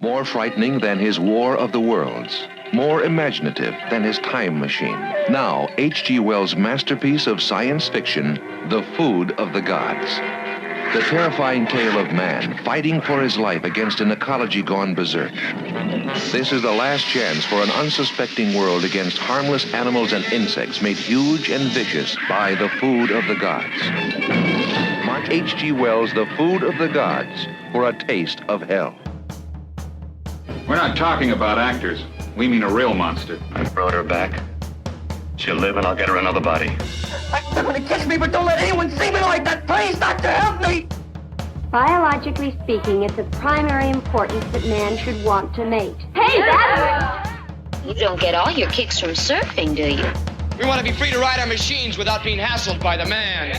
More frightening than his War of the Worlds. More imaginative than his time machine. Now, H.G. Wells' masterpiece of science fiction, The Food of the Gods. The terrifying tale of man fighting for his life against an ecology gone berserk. This is the last chance for an unsuspecting world against harmless animals and insects made huge and vicious by the food of the gods. Mark H.G. Wells' The Food of the Gods for a taste of hell. We're not talking about actors. We mean a real monster. I brought her back. She'll live and I'll get her another body. They're gonna kiss me, but don't let anyone see me like that. Please, doctor, help me! Biologically speaking, it's of primary importance that man should want to mate. Hey, that's... You don't get all your kicks from surfing, do you? We want to be free to ride our machines without being hassled by the man.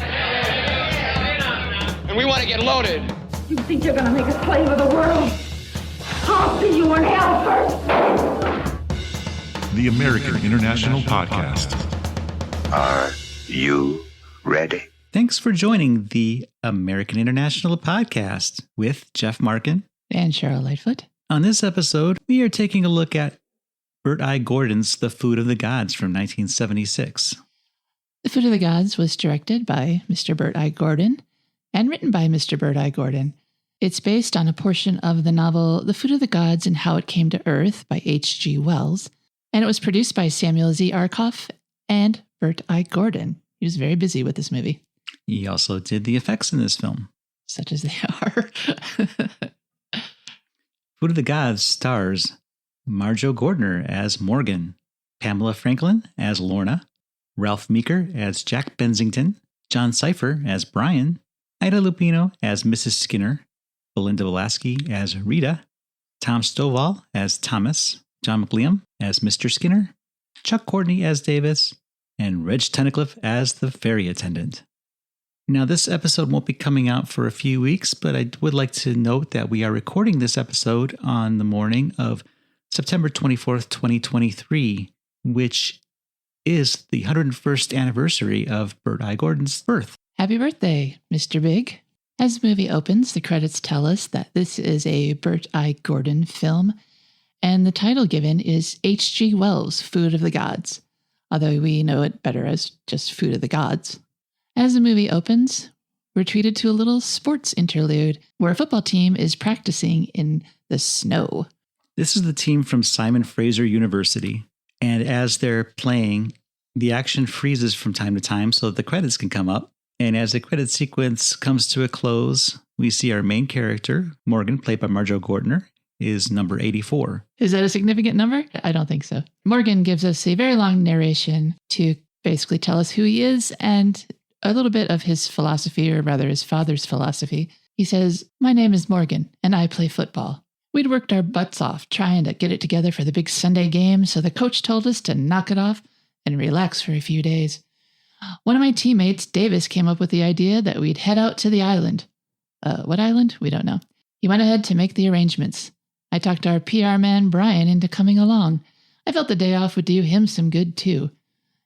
And we want to get loaded. You think you're gonna make a slave of the world? I'll see you in hell first! The American International Podcast. Are you ready? Thanks for joining the American International Podcast with Jeff Markin and Cheryl Lightfoot. On this episode, we are taking a look at Bert I. Gordon's The Food of the Gods from 1976. The Food of the Gods was directed by Mr. Bert I. Gordon and written by Mr. Bert I. Gordon. It's based on a portion of the novel The Food of the Gods and How It Came to Earth by H.G. Wells, and it was produced by Samuel Z. Arkoff and Bert I. Gordon. He was very busy with this movie. He also did the effects in this film. Such as they are. Food of the Gods stars Marjoe Gortner as Morgan, Pamela Franklin as Lorna, Ralph Meeker as Jack Bensington, Jon Cypher as Brian, Ida Lupino as Mrs. Skinner, Belinda Balaski as Rita, Tom Stovall as Thomas, John McLiam as Mr. Skinner, Chuck Courtney as Davis, and Reg Tunnicliffe as the ferry attendant. Now, this episode won't be coming out for a few weeks, but I would like to note that we are recording this episode on the morning of September 24th, 2023, which is the 101st anniversary of Bert I. Gordon's birth. Happy birthday, Mr. Big. As the movie opens, the credits tell us that this is a Bert I. Gordon film, and the title given is H.G. Wells' Food of the Gods, although we know it better as just Food of the Gods. As the movie opens, we're treated to a little sports interlude where a football team is practicing in the snow. This is the team from Simon Fraser University, and as they're playing, the action freezes from time to time so that the credits can come up. And as the credit sequence comes to a close, we see our main character, Morgan, played by Marjoe Gortner, is number 84. Is that a significant number? I don't think so. Morgan gives us a very long narration to basically tell us who he is and a little bit of his philosophy, or rather his father's philosophy. He says, "My name is Morgan, and I play football. We'd worked our butts off trying to get it together for the big Sunday game, so the coach told us to knock it off and relax for a few days. One of my teammates, Davis, came up with the idea that we'd head out to the island. What island? We don't know. He went ahead to make the arrangements. I talked our PR man, Brian, into coming along. I felt the day off would do him some good, too.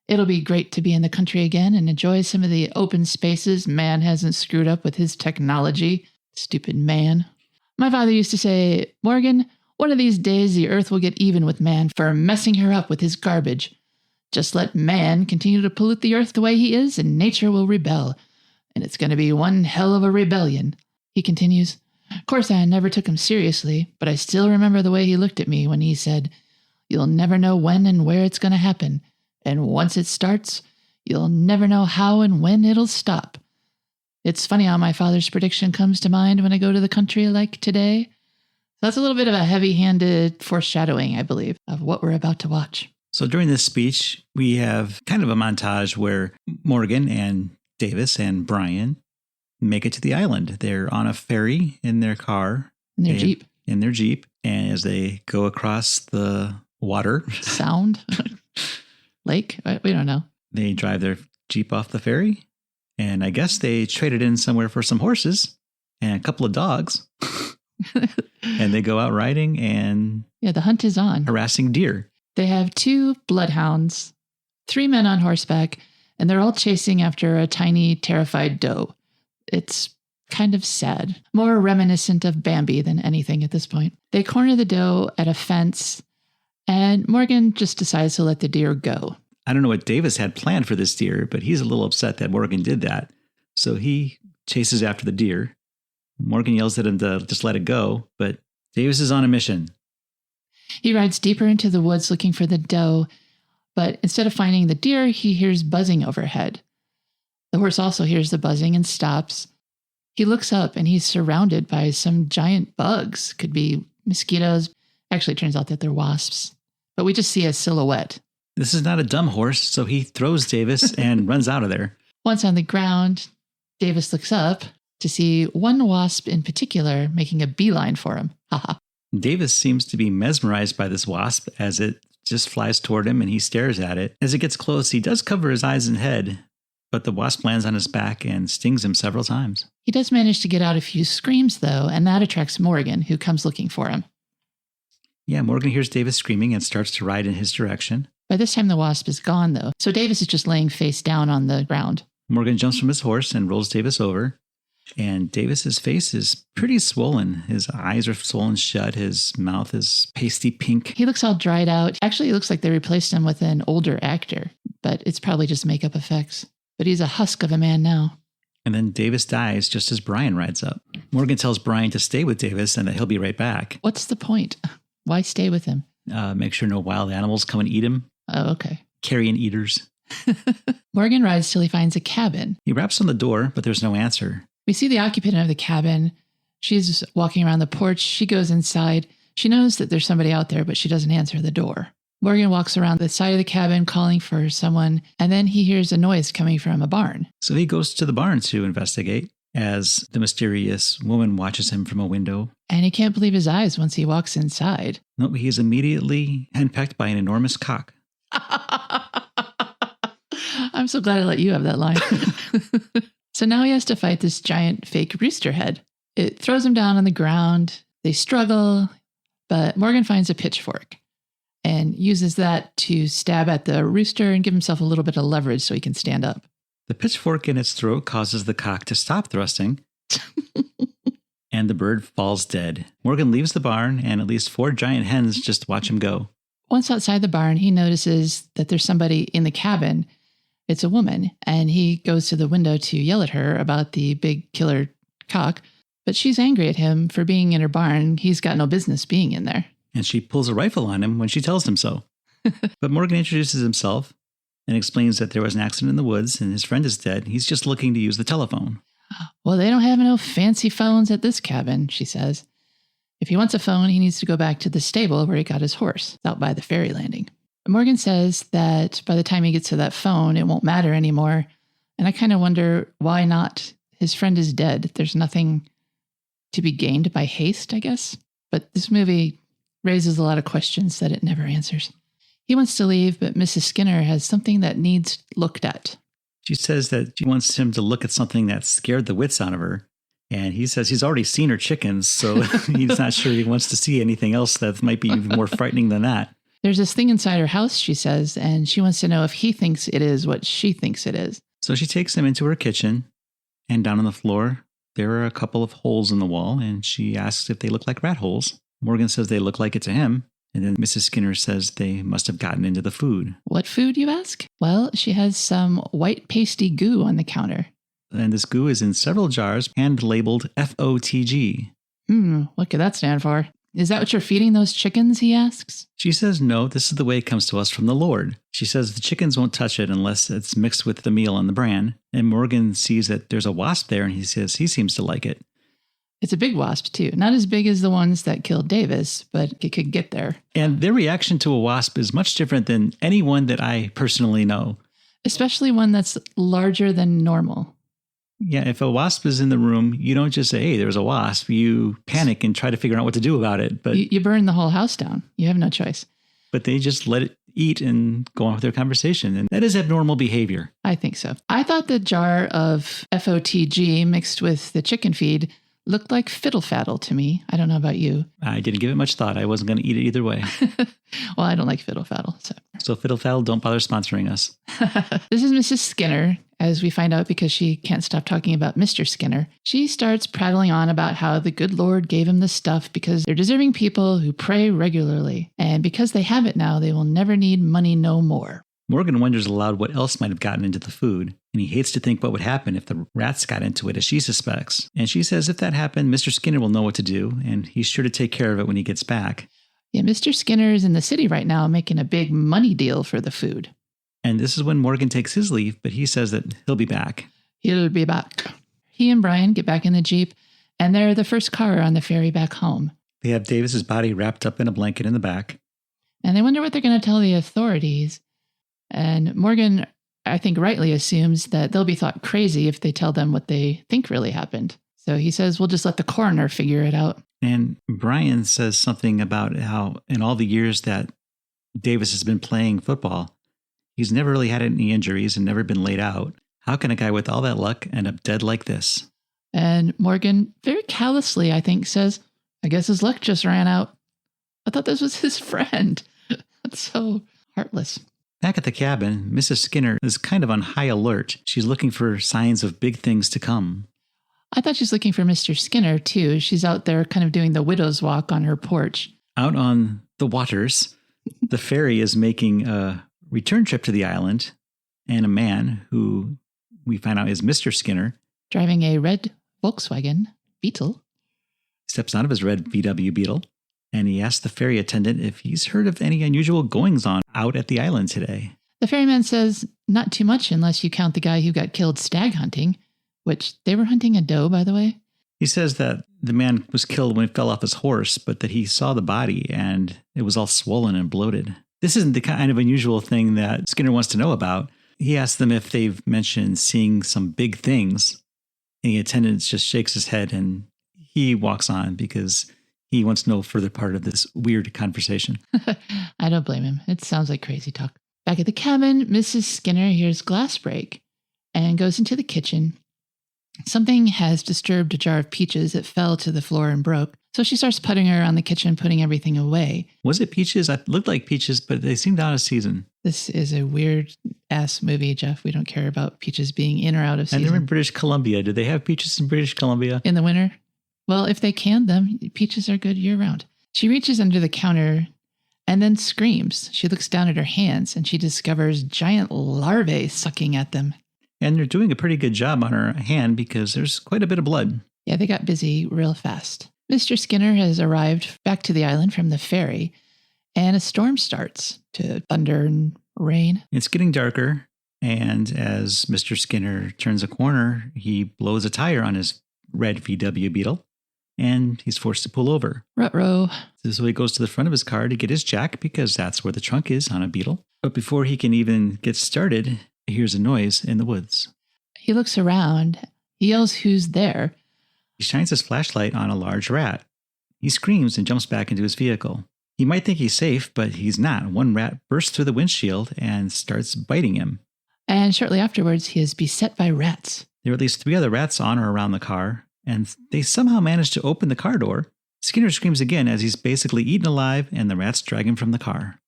It'll be great to be in the country again and enjoy some of the open spaces man hasn't screwed up with his technology. Stupid man. My father used to say, 'Morgan, one of these days the earth will get even with man for messing her up with his garbage. Just let man continue to pollute the earth the way he is, and nature will rebel. And it's going to be one hell of a rebellion.' He continues, Of course, I never took him seriously, but I still remember the way he looked at me when he said, 'You'll never know when and where it's going to happen. And once it starts, you'll never know how and when it'll stop.' It's funny how my father's prediction comes to mind when I go to the country like today. That's a little bit of a heavy-handed foreshadowing, I believe, of what we're about to watch." So during this speech, we have kind of a montage where Morgan and Davis and Brian make it to the island. They're on a ferry in their car. In their Jeep. In their Jeep. And as they go across the water. Sound? Lake? We don't know. They drive their Jeep off the ferry. And I guess they traded in somewhere for some horses and a couple of dogs. And they go out riding and... Yeah, the hunt is on. Harassing deer. They have 2 bloodhounds, 3 men on horseback, and they're all chasing after a tiny, terrified doe. It's kind of sad, more reminiscent of Bambi than anything at this point. They corner the doe at a fence, and Morgan just decides to let the deer go. I don't know what Davis had planned for this deer, but he's a little upset that Morgan did that. So he chases after the deer. Morgan yells at him to just let it go, but Davis is on a mission. He rides deeper into the woods looking for the doe, but instead of finding the deer, he hears buzzing overhead. The horse also hears the buzzing and stops. He looks up and he's surrounded by some giant bugs. Could be mosquitoes. Actually, it turns out that they're wasps, but we just see a silhouette. This is not a dumb horse, so he throws Davis and runs out of there. Once on the ground, Davis looks up to see one wasp in particular making a beeline for him. Haha. Davis seems to be mesmerized by this wasp as it just flies toward him and he stares at it. As it gets close, he does cover his eyes and head, but the wasp lands on his back and stings him several times. He does manage to get out a few screams, though, and that attracts Morgan, who comes looking for him. Yeah, Morgan hears Davis screaming and starts to ride in his direction. By this time, the wasp is gone, though, so Davis is just laying face down on the ground. Morgan jumps from his horse and rolls Davis over. And Davis's face is pretty swollen. His eyes are swollen shut. His mouth is pasty pink. He looks all dried out. Actually, it looks like they replaced him with an older actor, but it's probably just makeup effects. But he's a husk of a man now. And then Davis dies just as Brian rides up. Morgan tells Brian to stay with Davis and that he'll be right back. What's the point? Why stay with him? Make sure no wild animals come and eat him. Oh, okay. Carrion eaters. Morgan rides till he finds a cabin. He raps on the door, but there's no answer. We see the occupant of the cabin. She's walking around the porch. She goes inside. She knows that there's somebody out there, but she doesn't answer the door. Morgan walks around the side of the cabin calling for someone, and then he hears a noise coming from a barn. So he goes to the barn to investigate as the mysterious woman watches him from a window. And he can't believe his eyes once he walks inside. No, he is immediately henpecked by an enormous cock. I'm so glad I let you have that line. So now he has to fight this giant fake rooster head. It throws him down on the ground. They struggle, but Morgan finds a pitchfork and uses that to stab at the rooster and give himself a little bit of leverage so he can stand up. The pitchfork in its throat causes the cock to stop thrusting, and the bird falls dead. Morgan leaves the barn, and at least 4 giant hens just watch him go. Once outside the barn, he notices that there's somebody in the cabin. It's a woman, and he goes to the window to yell at her about the big killer cock, but she's angry at him for being in her barn. He's got no business being in there. And she pulls a rifle on him when she tells him so. But Morgan introduces himself and explains that there was an accident in the woods and his friend is dead. He's just looking to use the telephone. Well, they don't have no fancy phones at this cabin, she says. If he wants a phone, he needs to go back to the stable where he got his horse, out by the ferry landing. Morgan says that by the time he gets to that phone, it won't matter anymore. And I kind of wonder why not. His friend is dead. There's nothing to be gained by haste, I guess. But this movie raises a lot of questions that it never answers. He wants to leave, but Mrs. Skinner has something that needs looked at. She says that she wants him to look at something that scared the wits out of her. And he says he's already seen her chickens, so he's not sure he wants to see anything else that might be even more frightening than that. There's this thing inside her house, she says, and she wants to know if he thinks it is what she thinks it is. So she takes him into her kitchen, and down on the floor, there are a couple of holes in the wall, and she asks if they look like rat holes. Morgan says they look like it to him, and then Mrs. Skinner says they must have gotten into the food. What food, you ask? Well, she has some white pasty goo on the counter. And this goo is in several jars, hand-labeled FOTG. What could that stand for? Is that what you're feeding those chickens, he asks? She says no, this is the way it comes to us from the Lord. She says the chickens won't touch it unless it's mixed with the meal on the bran. And Morgan sees that there's a wasp there, and he says he seems to like it. It's a big wasp, too. Not as big as the ones that killed Davis, but it could get there. And their reaction to a wasp is much different than anyone that I personally know. Especially one that's larger than normal. Yeah, if a wasp is in the room, you don't just say, hey, there's a wasp. You panic and try to figure out what to do about it. But you burn the whole house down. You have no choice. But they just let it eat and go on with their conversation. And that is abnormal behavior. I think so. I thought the jar of FOTG mixed with the chicken feed looked like fiddle faddle to me. I don't know about you. I didn't give it much thought. I wasn't going to eat it either way. Well, I don't like fiddle faddle. So fiddle faddle, don't bother sponsoring us. This is Mrs. Skinner. as we find out because she can't stop talking about Mr. Skinner. She starts prattling on about how the good Lord gave him the stuff because they're deserving people who pray regularly. And because they have it now, they will never need money no more. Morgan wonders aloud what else might have gotten into the food, and he hates to think what would happen if the rats got into it, as she suspects. And she says if that happened, Mr. Skinner will know what to do, and he's sure to take care of it when he gets back. Yeah, Mr. Skinner is in the city right now making a big money deal for the food. And this is when Morgan takes his leave, but he says that he'll be back. He'll be back. He and Brian get back in the Jeep, and they're the first car on the ferry back home. They have Davis's body wrapped up in a blanket in the back. And they wonder what they're going to tell the authorities. And Morgan, I think rightly assumes that they'll be thought crazy if they tell them what they think really happened. So he says, we'll just let the coroner figure it out. And Brian says something about how in all the years that Davis has been playing football, he's never really had any injuries and never been laid out. How can a guy with all that luck end up dead like this? And Morgan, very callously, I think, says, I guess his luck just ran out. I thought this was his friend. That's so heartless. Back at the cabin, Mrs. Skinner is kind of on high alert. She's looking for signs of big things to come. I thought she's looking for Mr. Skinner, too. She's out there kind of doing the widow's walk on her porch. Out on the waters, the ferry is making a return trip to the island, and a man who we find out is Mr. Skinner, driving a red Volkswagen Beetle, steps out of his red VW Beetle, and he asks the ferry attendant if he's heard of any unusual goings-on out at the island today. The ferryman says not too much unless you count the guy who got killed stag hunting, which they were hunting a doe, by the way. He says that the man was killed when he fell off his horse, but that he saw the body and it was all swollen and bloated. This isn't the kind of unusual thing that Skinner wants to know about. He asks them if they've mentioned seeing some big things, and the attendant just shakes his head and he walks on because he wants no further part of this weird conversation. I don't blame him. It sounds like crazy talk. Back at the cabin, Mrs. Skinner hears glass break and goes into the kitchen. Something has disturbed a jar of peaches that fell to the floor and broke. So she starts putting around the kitchen, putting everything away. Was it peaches? It looked like peaches, but they seemed out of season. This is a weird-ass movie, Jeff. We don't care about peaches being in or out of season. And they're in British Columbia. Do they have peaches in British Columbia? In the winter? Well, if they canned them, peaches are good year-round. She reaches under the counter and then screams. She looks down at her hands and she discovers giant larvae sucking at them. And they're doing a pretty good job on her hand because there's quite a bit of blood. Yeah, they got busy real fast. Mr. Skinner has arrived back to the island from the ferry, and a storm starts to thunder and rain. It's getting darker, and as Mr. Skinner turns a corner, he blows a tire on his red VW Beetle, and he's forced to pull over. Ruh-roh. So he goes to the front of his car to get his jack because that's where the trunk is on a Beetle. But before he can even get started, he hears a noise in the woods. He looks around. He yells, "Who's there?" He shines his flashlight on a large rat. He screams and jumps back into his vehicle. He might think he's safe, but he's not. One rat bursts through the windshield and starts biting him. And shortly afterwards, he is beset by rats. There are at least 3 other rats on or around the car, and they somehow manage to open the car door. Skinner screams again as he's basically eaten alive, and the rats drag him from the car.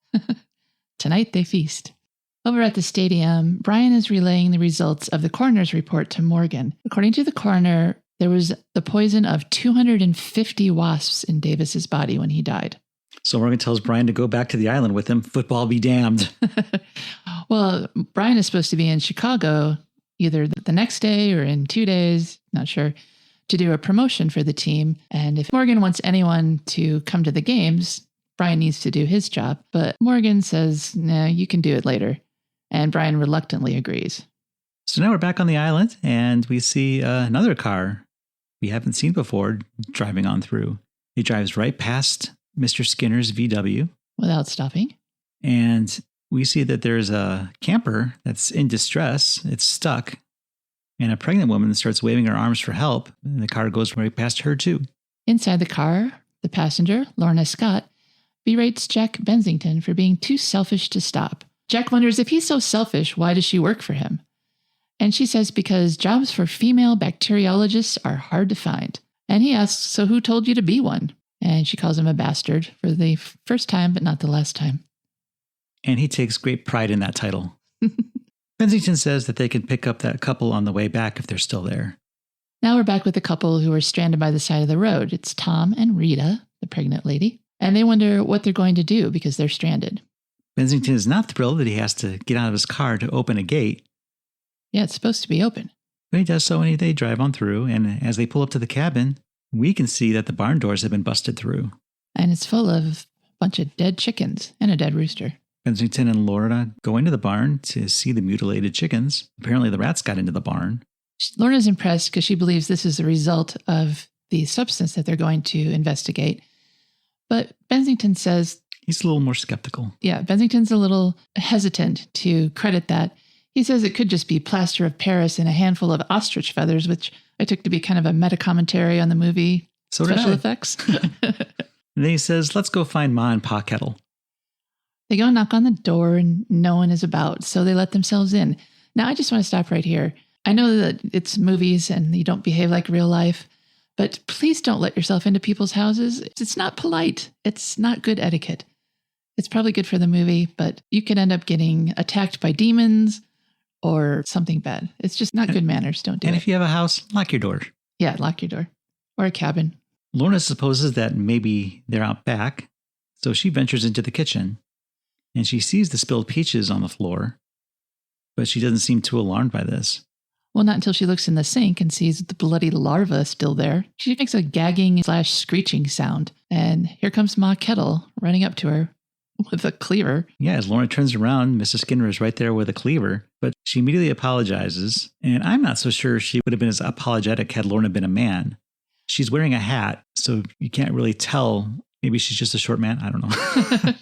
Tonight they feast. Over at the stadium, Brian is relaying the results of the coroner's report to Morgan. According to the coroner, there was the poison of 250 wasps in Davis's body when he died. So Morgan tells Brian to go back to the island with him. Football be damned. Well, Brian is supposed to be in Chicago either the next day or in 2 days, not sure, to do a promotion for the team. And if Morgan wants anyone to come to the games, Brian needs to do his job. But Morgan says, no, you can do it later. And Brian reluctantly agrees. So now we're back on the island and we see another car we haven't seen before driving on through. He drives right past Mr. Skinner's VW. Without stopping. And we see that there's a camper that's in distress. It's stuck. And a pregnant woman starts waving her arms for help. And the car goes right past her too. Inside the car, the passenger, Lorna Scott, berates Jack Bensington for being too selfish to stop. Jack wonders if he's so selfish, why does she work for him? And she says because jobs for female bacteriologists are hard to find. And he asks, so who told you to be one? And she calls him a bastard for the first time, but not the last time. And he takes great pride in that title. Bensington says that they can pick up that couple on the way back if they're still there. Now we're back with the couple who are stranded by the side of the road. It's Tom and Rita, the pregnant lady, and they wonder what they're going to do because they're stranded. Bensington is not thrilled that he has to get out of his car to open a gate. Yeah, it's supposed to be open. But he does so and they drive on through, and as they pull up to the cabin, we can see that the barn doors have been busted through. And it's full of a bunch of dead chickens and a dead rooster. Bensington and Lorna go into the barn to see the mutilated chickens. Apparently the rats got into the barn. Lorna's impressed because she believes this is the result of the substance that they're going to investigate. But Bensington says... He's a little more skeptical. Yeah, Bensington's a little hesitant to credit that. He says it could just be plaster of Paris and a handful of ostrich feathers, which I took to be kind of a meta-commentary on the movie special effects. And then he says, let's go find Ma and Pa Kettle. They go knock on the door and no one is about, so they let themselves in. Now, I just want to stop right here. I know that it's movies and you don't behave like real life, but please don't let yourself into people's houses. It's not polite. It's not good etiquette. It's probably good for the movie, but you could end up getting attacked by demons or something bad. It's just not good manners. Don't do it. And if you have a house, lock your door. Yeah, lock your door. Or a cabin. Lorna supposes that maybe they're out back, so she ventures into the kitchen, and she sees the spilled peaches on the floor, but she doesn't seem too alarmed by this. Well, not until she looks in the sink and sees the bloody larva still there. She makes a gagging/screeching sound, and here comes Ma Kettle running up to her with a cleaver. Yeah, as Lorna turns around, Mrs. Skinner is right there with a cleaver, but she immediately apologizes, and I'm not so sure she would have been as apologetic had Lorna been a man. She's wearing a hat, so you can't really tell. Maybe she's just a short man. I don't know.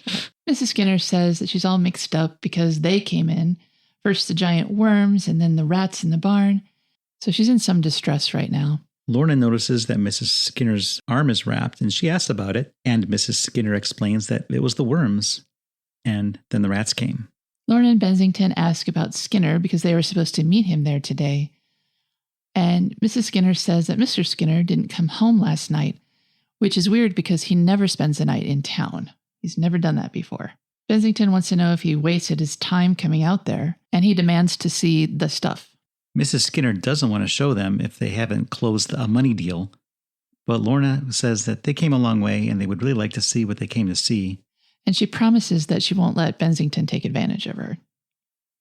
Mrs. Skinner says that she's all mixed up because they came in. First the giant worms and then the rats in the barn. So she's in some distress right now. Lorna notices that Mrs. Skinner's arm is wrapped, and she asks about it. And Mrs. Skinner explains that it was the worms. And then the rats came. Lorna and Bensington ask about Skinner because they were supposed to meet him there today. And Mrs. Skinner says that Mr. Skinner didn't come home last night, which is weird because he never spends the night in town. He's never done that before. Bensington wants to know if he wasted his time coming out there, and he demands to see the stuff. Mrs. Skinner doesn't want to show them if they haven't closed a money deal, but Lorna says that they came a long way and they would really like to see what they came to see. And she promises that she won't let Bensington take advantage of her.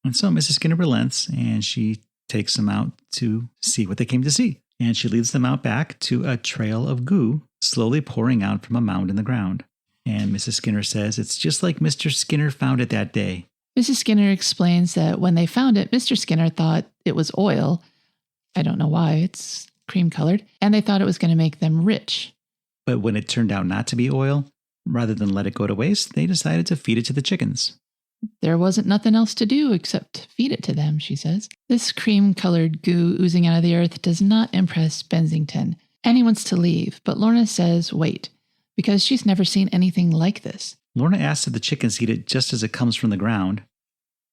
And so Mrs. Skinner relents, and she takes them out to see what they came to see. And she leads them out back to a trail of goo slowly pouring out from a mound in the ground. And Mrs. Skinner says it's just like Mr. Skinner found it that day. Mrs. Skinner explains that when they found it, Mr. Skinner thought it was oil. I don't know why, it's cream colored. And they thought it was going to make them rich. But when it turned out not to be oil, rather than let it go to waste, they decided to feed it to the chickens. There wasn't nothing else to do except feed it to them, she says. This cream-colored goo oozing out of the earth does not impress Bensington, and he wants to leave, but Lorna says wait, because she's never seen anything like this. Lorna asks if the chickens eat it just as it comes from the ground,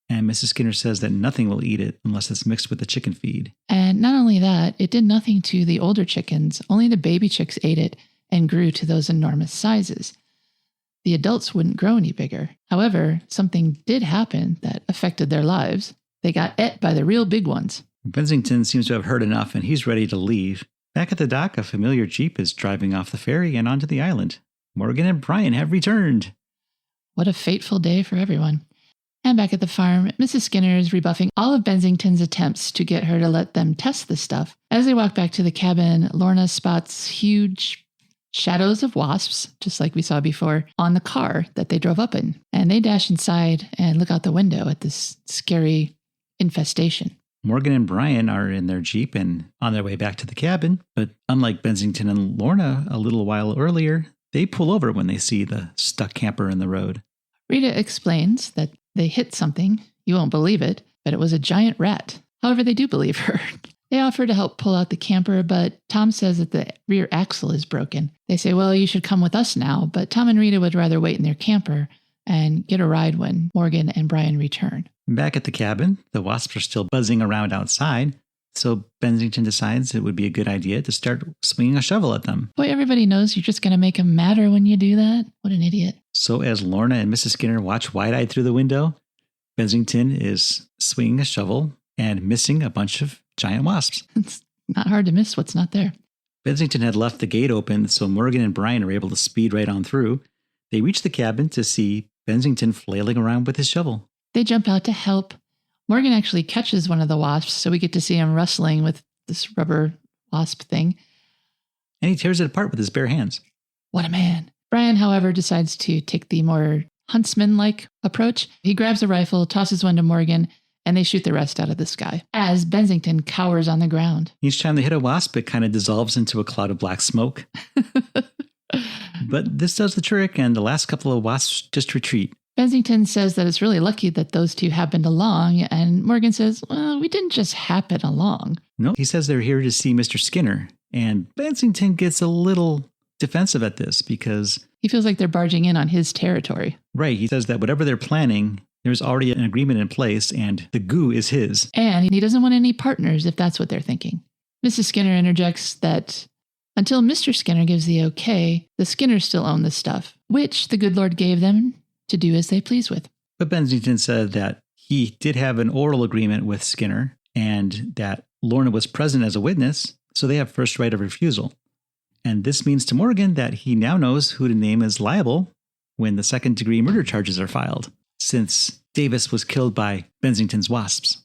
and Mrs. Skinner says that nothing will eat it unless it's mixed with the chicken feed. And not only that, it did nothing to the older chickens, only the baby chicks ate it and grew to those enormous sizes. The adults wouldn't grow any bigger. However, something did happen that affected their lives. They got ate by the real big ones. Bensington seems to have heard enough, and he's ready to leave. Back at the dock, a familiar jeep is driving off the ferry and onto the island. Morgan and Brian have returned. What a fateful day for everyone. And back at the farm, Mrs. Skinner is rebuffing all of Bensington's attempts to get her to let them test the stuff. As they walk back to the cabin, Lorna spots huge shadows of wasps, just like we saw before, on the car that they drove up in. And they dash inside and look out the window at this scary infestation. Morgan and Brian are in their jeep and on their way back to the cabin. But unlike Bensington and Lorna a little while earlier, they pull over when they see the stuck camper in the road. Rita explains that they hit something. You won't believe it, but it was a giant rat. However, they do believe her. They offer to help pull out the camper, but Tom says that the rear axle is broken. They say, well, you should come with us now, but Tom and Rita would rather wait in their camper and get a ride when Morgan and Brian return. Back at the cabin, the wasps are still buzzing around outside, so Bensington decides it would be a good idea to start swinging a shovel at them. Boy, everybody knows you're just going to make them madder when you do that. What an idiot. So as Lorna and Mrs. Skinner watch wide-eyed through the window, Bensington is swinging a shovel and missing a bunch of giant wasps. It's not hard to miss what's not there. Bensington had left the gate open, so Morgan and Brian are able to speed right on through. They reach the cabin to see Bensington flailing around with his shovel. They jump out to help. Morgan actually catches one of the wasps, so we get to see him wrestling with this rubber wasp thing. And he tears it apart with his bare hands. What a man. Brian, however, decides to take the more huntsman-like approach. He grabs a rifle, tosses one to Morgan, and they shoot the rest out of the sky as Bensington cowers on the ground. Each time they hit a wasp, it kind of dissolves into a cloud of black smoke. But this does the trick, and the last couple of wasps just retreat. Bensington says that it's really lucky that those two happened along, and Morgan says, well, we didn't just happen along. No, he says they're here to see Mr. Skinner, and Bensington gets a little defensive at this because he feels like they're barging in on his territory. Right, he says that whatever they're planning, there's already an agreement in place, and the goo is his. And he doesn't want any partners if that's what they're thinking. Mrs. Skinner interjects that until Mr. Skinner gives the okay, the Skinners still own the stuff, which the good Lord gave them to do as they please with. But Bensington said that he did have an oral agreement with Skinner and that Lorna was present as a witness, so they have first right of refusal. And this means to Morgan that he now knows who to name as liable when the second-degree murder charges are filed, since Davis was killed by Bensington's wasps.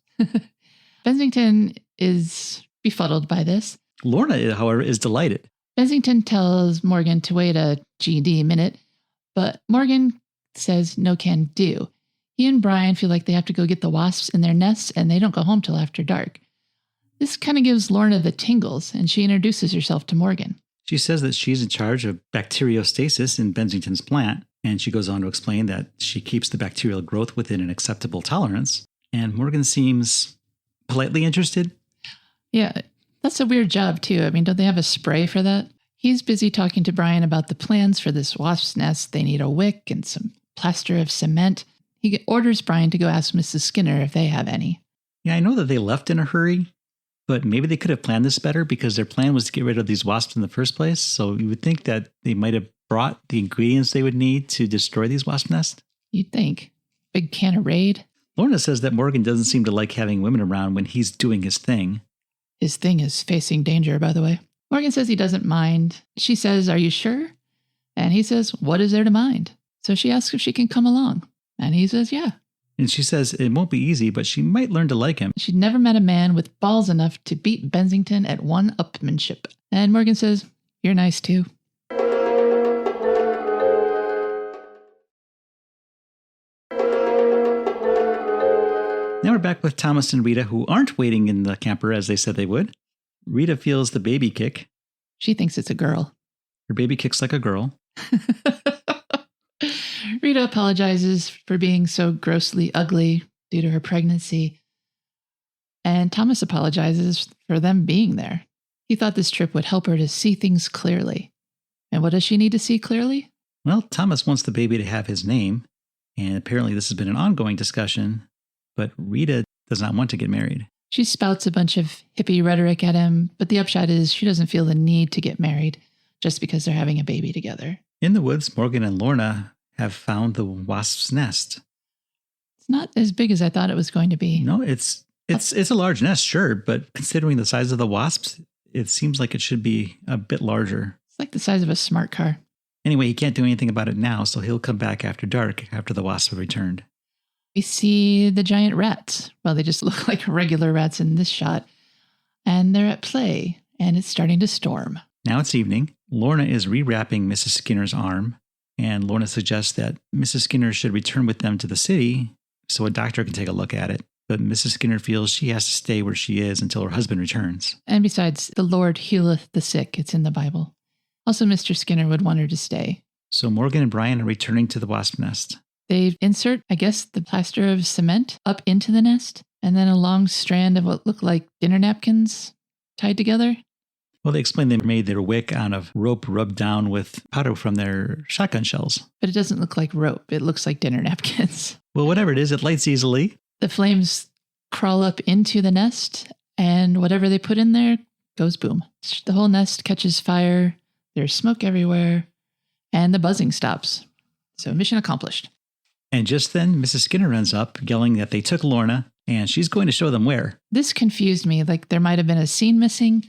Bensington is befuddled by this. Lorna, however, is delighted. Bensington tells Morgan to wait a GD minute, but Morgan says no can do. He and Brian feel like they have to go get the wasps in their nests, and they don't go home till after dark. This kind of gives Lorna the tingles, and she introduces herself to Morgan. She says that she's in charge of bacteriostasis in Bensington's plant, and she goes on to explain that she keeps the bacterial growth within an acceptable tolerance. And Morgan seems politely interested. Yeah, that's a weird job, too. I mean, don't they have a spray for that? He's busy talking to Brian about the plans for this wasp's nest. They need a wick and some plaster of cement. He orders Brian to go ask Mrs. Skinner if they have any. Yeah, I know that they left in a hurry, but maybe they could have planned this better because their plan was to get rid of these wasps in the first place. So you would think that they might have brought the ingredients they would need to destroy these wasp nests. You'd think. Big can of Raid. Lorna says that Morgan doesn't seem to like having women around when he's doing his thing. His thing is facing danger, by the way. Morgan says he doesn't mind. She says, are you sure? And he says, what is there to mind? So she asks if she can come along. And he says, yeah. And she says it won't be easy, but she might learn to like him. She'd never met a man with balls enough to beat Bensington at one-upmanship. And Morgan says, you're nice too. Now we're back with Thomas and Rita, who aren't waiting in the camper as they said they would. Rita feels the baby kick. She thinks it's a girl. Her baby kicks like a girl. Rita apologizes for being so grossly ugly due to her pregnancy. And Thomas apologizes for them being there. He thought this trip would help her to see things clearly. And what does she need to see clearly? Well, Thomas wants the baby to have his name. And apparently this has been an ongoing discussion. But Rita does not want to get married. She spouts a bunch of hippie rhetoric at him, but the upshot is she doesn't feel the need to get married just because they're having a baby together. In the woods, Morgan and Lorna have found the wasp's nest. It's not as big as I thought it was going to be. No, it's a large nest, sure, but considering the size of the wasps, it seems like it should be a bit larger. It's like the size of a smart car. Anyway, he can't do anything about it now, so he'll come back after dark, after the wasps have returned. We see the giant rats. Well, they just look like regular rats in this shot. And they're at play, and it's starting to storm. Now it's evening. Lorna is rewrapping Mrs. Skinner's arm, and Lorna suggests that Mrs. Skinner should return with them to the city so a doctor can take a look at it. But Mrs. Skinner feels she has to stay where she is until her husband returns. And besides, the Lord healeth the sick. It's in the Bible. Also, Mr. Skinner would want her to stay. So Morgan and Brian are returning to the wasp nest. They insert, I guess, the plaster of cement up into the nest, and then a long strand of what look like dinner napkins tied together. Well, they explain they made their wick out of rope rubbed down with powder from their shotgun shells. But it doesn't look like rope. It looks like dinner napkins. Well, whatever it is, it lights easily. The flames crawl up into the nest, and whatever they put in there goes boom. The whole nest catches fire. There's smoke everywhere, and the buzzing stops. So mission accomplished. And just then, Mrs. Skinner runs up, yelling that they took Lorna, and she's going to show them where. This confused me, like there might have been a scene missing,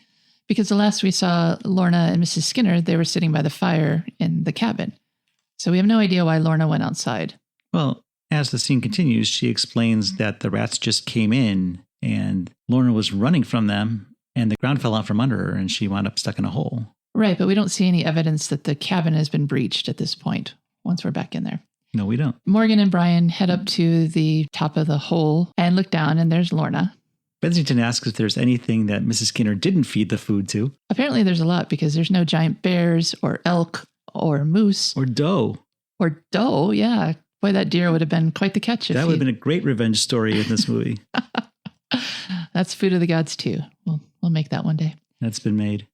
because the last we saw Lorna and Mrs. Skinner, they were sitting by the fire in the cabin. So we have no idea why Lorna went outside. Well, as the scene continues, she explains that the rats just came in, and Lorna was running from them, and the ground fell out from under her, and she wound up stuck in a hole. Right, but we don't see any evidence that the cabin has been breached at this point, once we're back in there. No, we don't. Morgan and Brian head up to the top of the hole and look down, and there's Lorna. Bensington asks if there's anything that Mrs. Skinner didn't feed the food to. Apparently there's a lot, because there's no giant bears or elk or moose. Or doe. Or doe, yeah. Boy, that deer would have been quite the catch. That would have been a great revenge story in this movie. That's Food of the Gods 2. We'll make that one day. That's been made.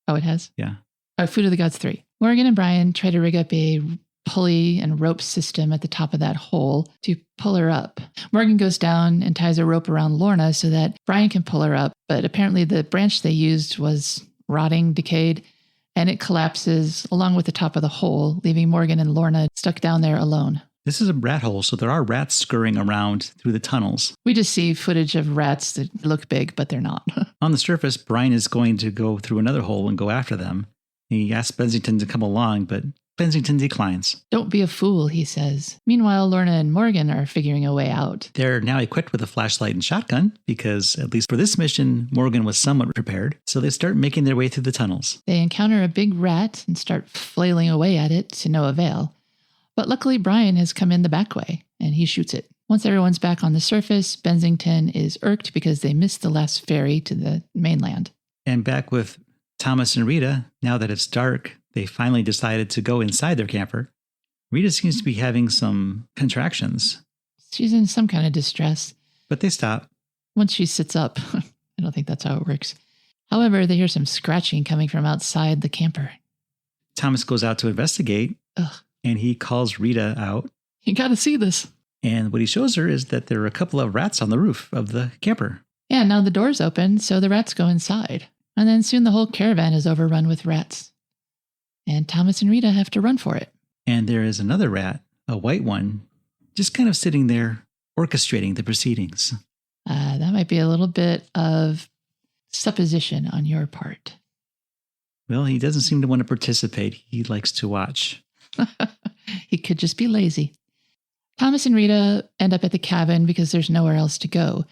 Oh, it has? Yeah. Oh, Food of the Gods 3. Morgan and Brian try to rig up a pulley and rope system at the top of that hole to pull her up. Morgan goes down and ties a rope around Lorna so that Brian can pull her up, but apparently the branch they used was rotting, decayed, and it collapses along with the top of the hole, leaving Morgan and Lorna stuck down there alone. This is a rat hole, so there are rats scurrying around through the tunnels. We just see footage of rats that look big, but they're not. On the surface, Brian is going to go through another hole and go after them. He asks Bensington to come along, but Bensington declines. Don't be a fool, he says. Meanwhile, Lorna and Morgan are figuring a way out. They're now equipped with a flashlight and shotgun, because at least for this mission, Morgan was somewhat prepared. So they start making their way through the tunnels. They encounter a big rat and start flailing away at it to no avail. But luckily, Brian has come in the back way, and he shoots it. Once everyone's back on the surface, Bensington is irked because they missed the last ferry to the mainland. And back with Thomas and Rita, now that it's dark, they finally decided to go inside their camper. Rita seems to be having some contractions. She's in some kind of distress. But they stop. Once she sits up. I don't think that's how it works. However, they hear some scratching coming from outside the camper. Thomas goes out to investigate. Ugh. And he calls Rita out. You got to see this. And what he shows her is that there are a couple of rats on the roof of the camper. Yeah, now the door's open, so the rats go inside. And then soon the whole caravan is overrun with rats. And Thomas and Rita have to run for it. And there is another rat, a white one, just kind of sitting there orchestrating the proceedings. That might be a little bit of supposition on your part. Well, he doesn't seem to want to participate. He likes to watch. He could just be lazy. Thomas and Rita end up at the cabin because there's nowhere else to go,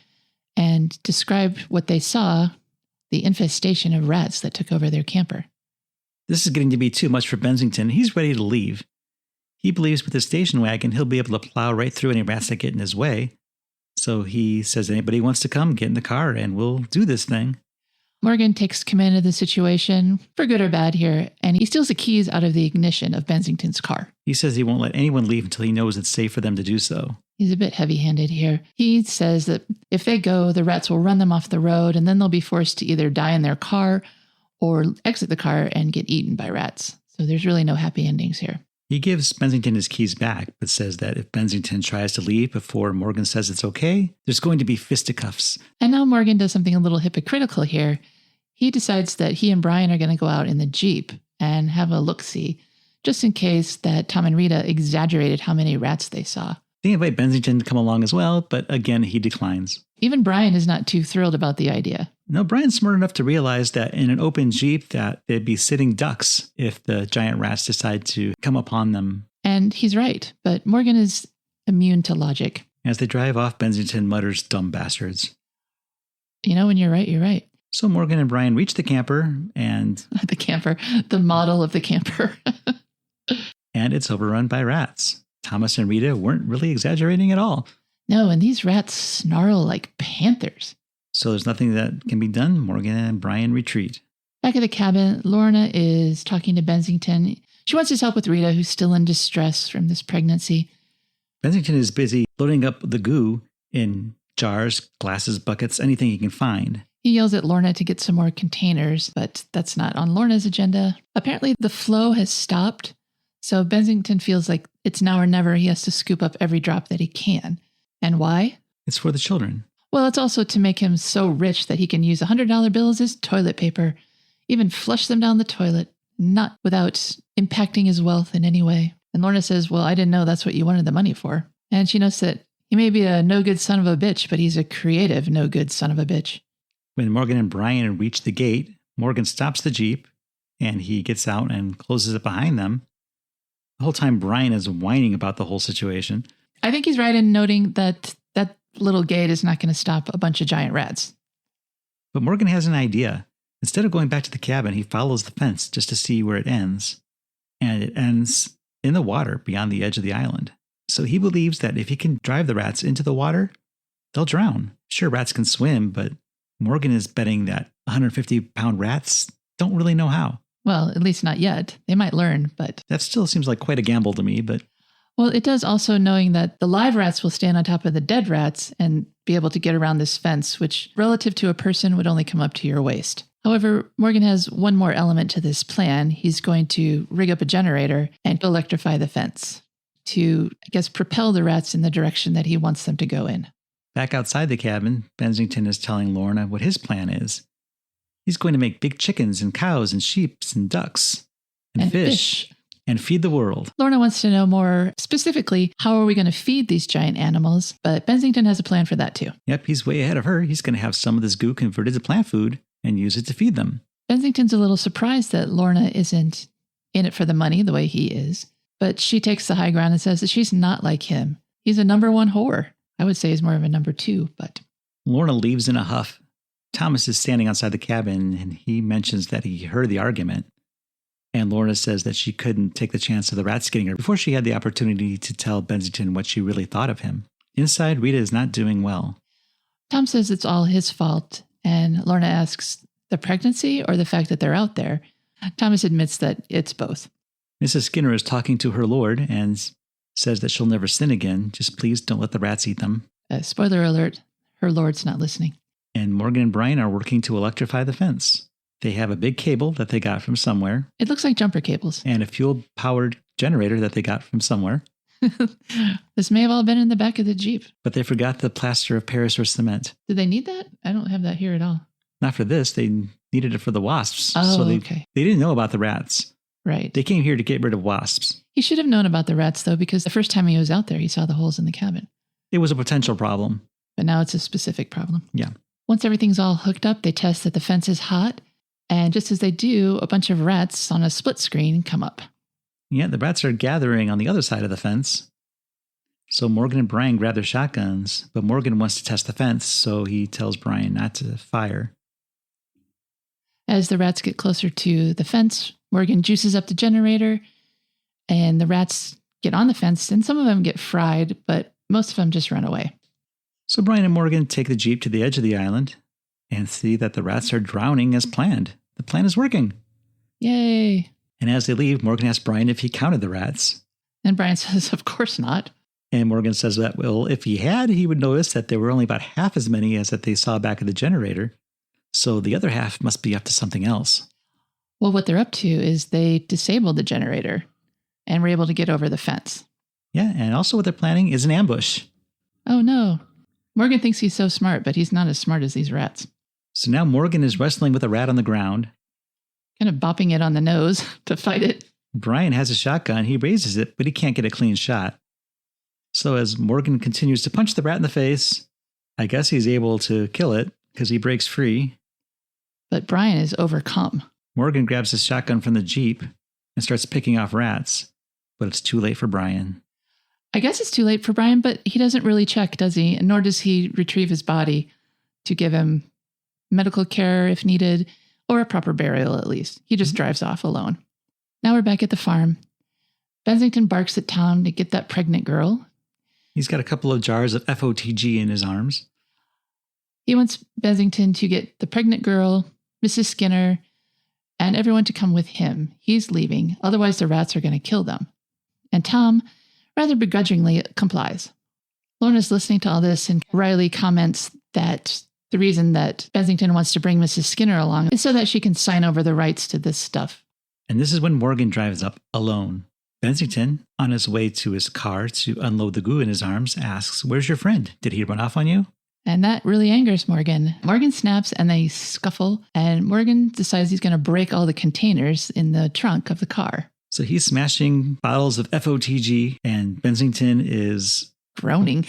and describe what they saw, the infestation of rats that took over their camper. This is getting to be too much for Bensington. He's ready to leave. He believes with the station wagon, he'll be able to plow right through any rats that get in his way. So he says, anybody wants to come, get in the car, and we'll do this thing. Morgan takes command of the situation, for good or bad here, and he steals the keys out of the ignition of Bensington's car. He says he won't let anyone leave until he knows it's safe for them to do so. He's a bit heavy-handed here. He says that if they go, the rats will run them off the road, and then they'll be forced to either die in their car or exit the car and get eaten by rats. So there's really no happy endings here. He gives Bensington his keys back, but says that if Bensington tries to leave before Morgan says it's okay, there's going to be fisticuffs. And now Morgan does something a little hypocritical here. He decides that he and Brian are going to go out in the Jeep and have a look-see, just in case that Tom and Rita exaggerated how many rats they saw. They invite Bensington to come along as well, but again, he declines. Even Brian is not too thrilled about the idea. No, Brian's smart enough to realize that in an open Jeep that they'd be sitting ducks if the giant rats decide to come upon them. And he's right, but Morgan is immune to logic. As they drive off, Bensington mutters, "Dumb bastards." You know, when you're right, you're right. So Morgan and Brian reach the camper and... the camper, the model of the camper. And it's overrun by rats. Thomas and Rita weren't really exaggerating at all. No, and these rats snarl like panthers. So there's nothing that can be done. Morgan and Brian retreat. Back at the cabin, Lorna is talking to Bensington. She wants his help with Rita, who's still in distress from this pregnancy. Bensington is busy loading up the goo in jars, glasses, buckets, anything he can find. He yells at Lorna to get some more containers, but that's not on Lorna's agenda. Apparently, the flow has stopped, so Bensington feels like it's now or never. He has to scoop up every drop that he can. And why? It's for the children. Well, it's also to make him so rich that he can use $100 bills as toilet paper, even flush them down the toilet, not without impacting his wealth in any way. And Lorna says, well, I didn't know that's what you wanted the money for. And she notes that he may be a no-good son of a bitch, but he's a creative no-good son of a bitch. When Morgan and Brian reach the gate, Morgan stops the Jeep, and he gets out and closes it behind them. The whole time, Brian is whining about the whole situation. I think he's right in noting that that little gate is not going to stop a bunch of giant rats. But Morgan has an idea. Instead of going back to the cabin, he follows the fence just to see where it ends. And it ends in the water beyond the edge of the island. So he believes that if he can drive the rats into the water, they'll drown. Sure, rats can swim, but Morgan is betting that 150-pound rats don't really know how. Well, at least not yet. They might learn, but... That still seems like quite a gamble to me, but... Well, it does also, knowing that the live rats will stand on top of the dead rats and be able to get around this fence, which relative to a person would only come up to your waist. However, Morgan has one more element to this plan. He's going to rig up a generator and electrify the fence to, I guess, propel the rats in the direction that he wants them to go in. Back outside the cabin, Bensington is telling Lorna what his plan is. He's going to make big chickens and cows and sheep and ducks and fish and feed the world. Lorna wants to know more specifically, how are we going to feed these giant animals? But Bensington has a plan for that too. Yep, he's way ahead of her. He's going to have some of this goo converted to plant food and use it to feed them. Bensington's a little surprised that Lorna isn't in it for the money the way he is. But she takes the high ground and says that she's not like him. He's a number one whore. I would say he's more of a number two, but... Lorna leaves in a huff. Thomas is standing outside the cabin, and he mentions that he heard the argument. And Lorna says that she couldn't take the chance of the rats getting her before she had the opportunity to tell Bensington what she really thought of him. Inside, Rita is not doing well. Tom says it's all his fault, and Lorna asks, the pregnancy or the fact that they're out there? Thomas admits that it's both. Mrs. Skinner is talking to her lord and says that she'll never sin again. Just please don't let the rats eat them. Spoiler alert, her lord's not listening. And Morgan and Brian are working to electrify the fence. They have a big cable that they got from somewhere. It looks like jumper cables. And a fuel-powered generator that they got from somewhere. This may have all been in the back of the Jeep. But they forgot the plaster of Paris or cement. Did they need that? I don't have that here at all. Not for this. They needed it for the wasps. Oh, so okay. They didn't know about the rats. Right. They came here to get rid of wasps. He should have known about the rats, though, because the first time he was out there, he saw the holes in the cabin. It was a potential problem. But now it's a specific problem. Yeah. Once everything's all hooked up, they test that the fence is hot. And just as they do, a bunch of rats on a split screen come up. Yeah, the rats are gathering on the other side of the fence. So Morgan and Brian grab their shotguns, but Morgan wants to test the fence, so he tells Brian not to fire. As the rats get closer to the fence, Morgan juices up the generator, and the rats get on the fence, and some of them get fried, but most of them just run away. So Brian and Morgan take the Jeep to the edge of the island and see that the rats are drowning as planned. The plan is working. Yay. And as they leave, Morgan asks Brian if he counted the rats. And Brian says, of course not. And Morgan says that, well, if he had, he would notice that there were only about half as many as that they saw back at the generator. So the other half must be up to something else. Well, what they're up to is they disabled the generator and were able to get over the fence. Yeah, and also what they're planning is an ambush. Oh, no. Morgan thinks he's so smart, but he's not as smart as these rats. So now Morgan is wrestling with a rat on the ground. Kind of bopping it on the nose to fight it. Brian has a shotgun. He raises it, but he can't get a clean shot. So as Morgan continues to punch the rat in the face, I guess he's able to kill it because he breaks free. But Brian is overcome. Morgan grabs his shotgun from the Jeep and starts picking off rats, but it's too late for Brian. I guess it's too late for Brian, but he doesn't really check, does he? And nor does he retrieve his body to give him medical care if needed, or a proper burial at least. He just drives off alone. Now we're back at the farm. Bensington barks at Tom to get that pregnant girl. He's got a couple of jars of FOTG in his arms. He wants Bensington to get the pregnant girl, Mrs. Skinner, and everyone to come with him. He's leaving, otherwise the rats are going to kill them. And Tom, rather begrudgingly, complies. Lorna's listening to all this, and Riley comments that the reason that Bensington wants to bring Mrs. Skinner along is so that she can sign over the rights to this stuff. And this is when Morgan drives up alone. Bensington, on his way to his car to unload the goo in his arms, asks, "Where's your friend? Did he run off on you?" And that really angers Morgan. Morgan snaps and they scuffle, and Morgan decides he's going to break all the containers in the trunk of the car. So he's smashing bottles of FOTG, and Bensington is groaning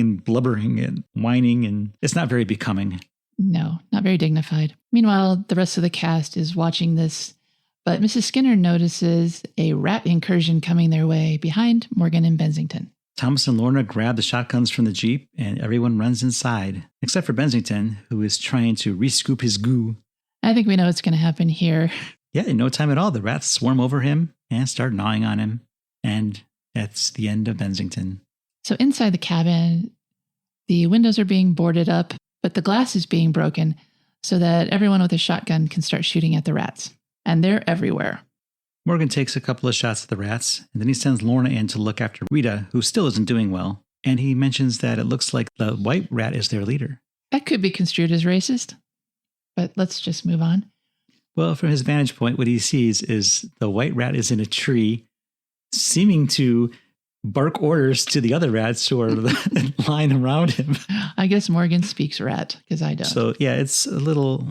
and blubbering and whining, and it's not very becoming. No, not very dignified. Meanwhile, the rest of the cast is watching this, but Mrs. Skinner notices a rat incursion coming their way behind Morgan and Bensington. Thomas and Lorna grab the shotguns from the Jeep, and everyone runs inside, except for Bensington, who is trying to re-scoop his goo. I think we know what's going to happen here. Yeah, in no time at all, the rats swarm over him and start gnawing on him, and that's the end of Bensington. So inside the cabin, the windows are being boarded up, but the glass is being broken so that everyone with a shotgun can start shooting at the rats. And they're everywhere. Morgan takes a couple of shots at the rats, and then he sends Lorna in to look after Rita, who still isn't doing well. And he mentions that it looks like the white rat is their leader. That could be construed as racist, but let's just move on. Well, from his vantage point, what he sees is the white rat is in a tree, seeming to bark orders to the other rats who are lying around him. I guess Morgan speaks rat, because I don't. So, yeah, it's a little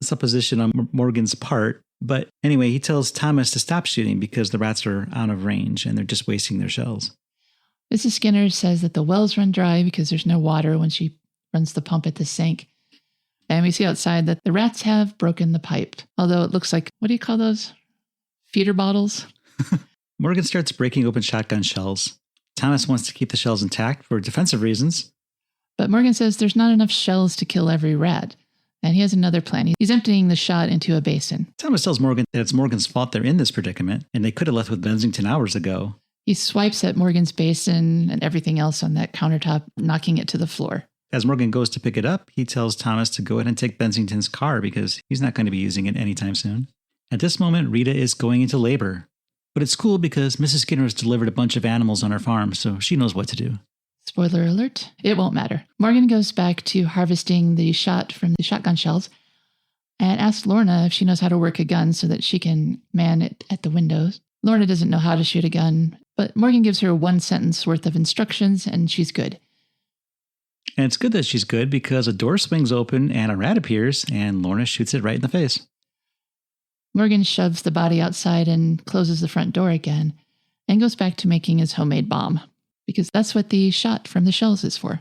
supposition on Morgan's part. But anyway, he tells Thomas to stop shooting because the rats are out of range and they're just wasting their shells. Mrs. Skinner says that the wells run dry because there's no water when she runs the pump at the sink. And we see outside that the rats have broken the pipe, although it looks like, what do you call those? Feeder bottles? Morgan starts breaking open shotgun shells. Thomas wants to keep the shells intact for defensive reasons. But Morgan says there's not enough shells to kill every rat. And he has another plan. He's emptying the shot into a basin. Thomas tells Morgan that it's Morgan's fault they're in this predicament, and they could have left with Bensington hours ago. He swipes at Morgan's basin and everything else on that countertop, knocking it to the floor. As Morgan goes to pick it up, he tells Thomas to go ahead and take Bensington's car because he's not going to be using it anytime soon. At this moment, Rita is going into labor. But it's cool because Mrs. Skinner has delivered a bunch of animals on our farm, so she knows what to do. Spoiler alert, it won't matter. Morgan goes back to harvesting the shot from the shotgun shells and asks Lorna if she knows how to work a gun so that she can man it at the windows. Lorna doesn't know how to shoot a gun, but Morgan gives her 1 sentence worth of instructions and she's good. And it's good that she's good because a door swings open and a rat appears and Lorna shoots it right in the face. Morgan shoves the body outside and closes the front door again and goes back to making his homemade bomb. Because that's what the shot from the shells is for.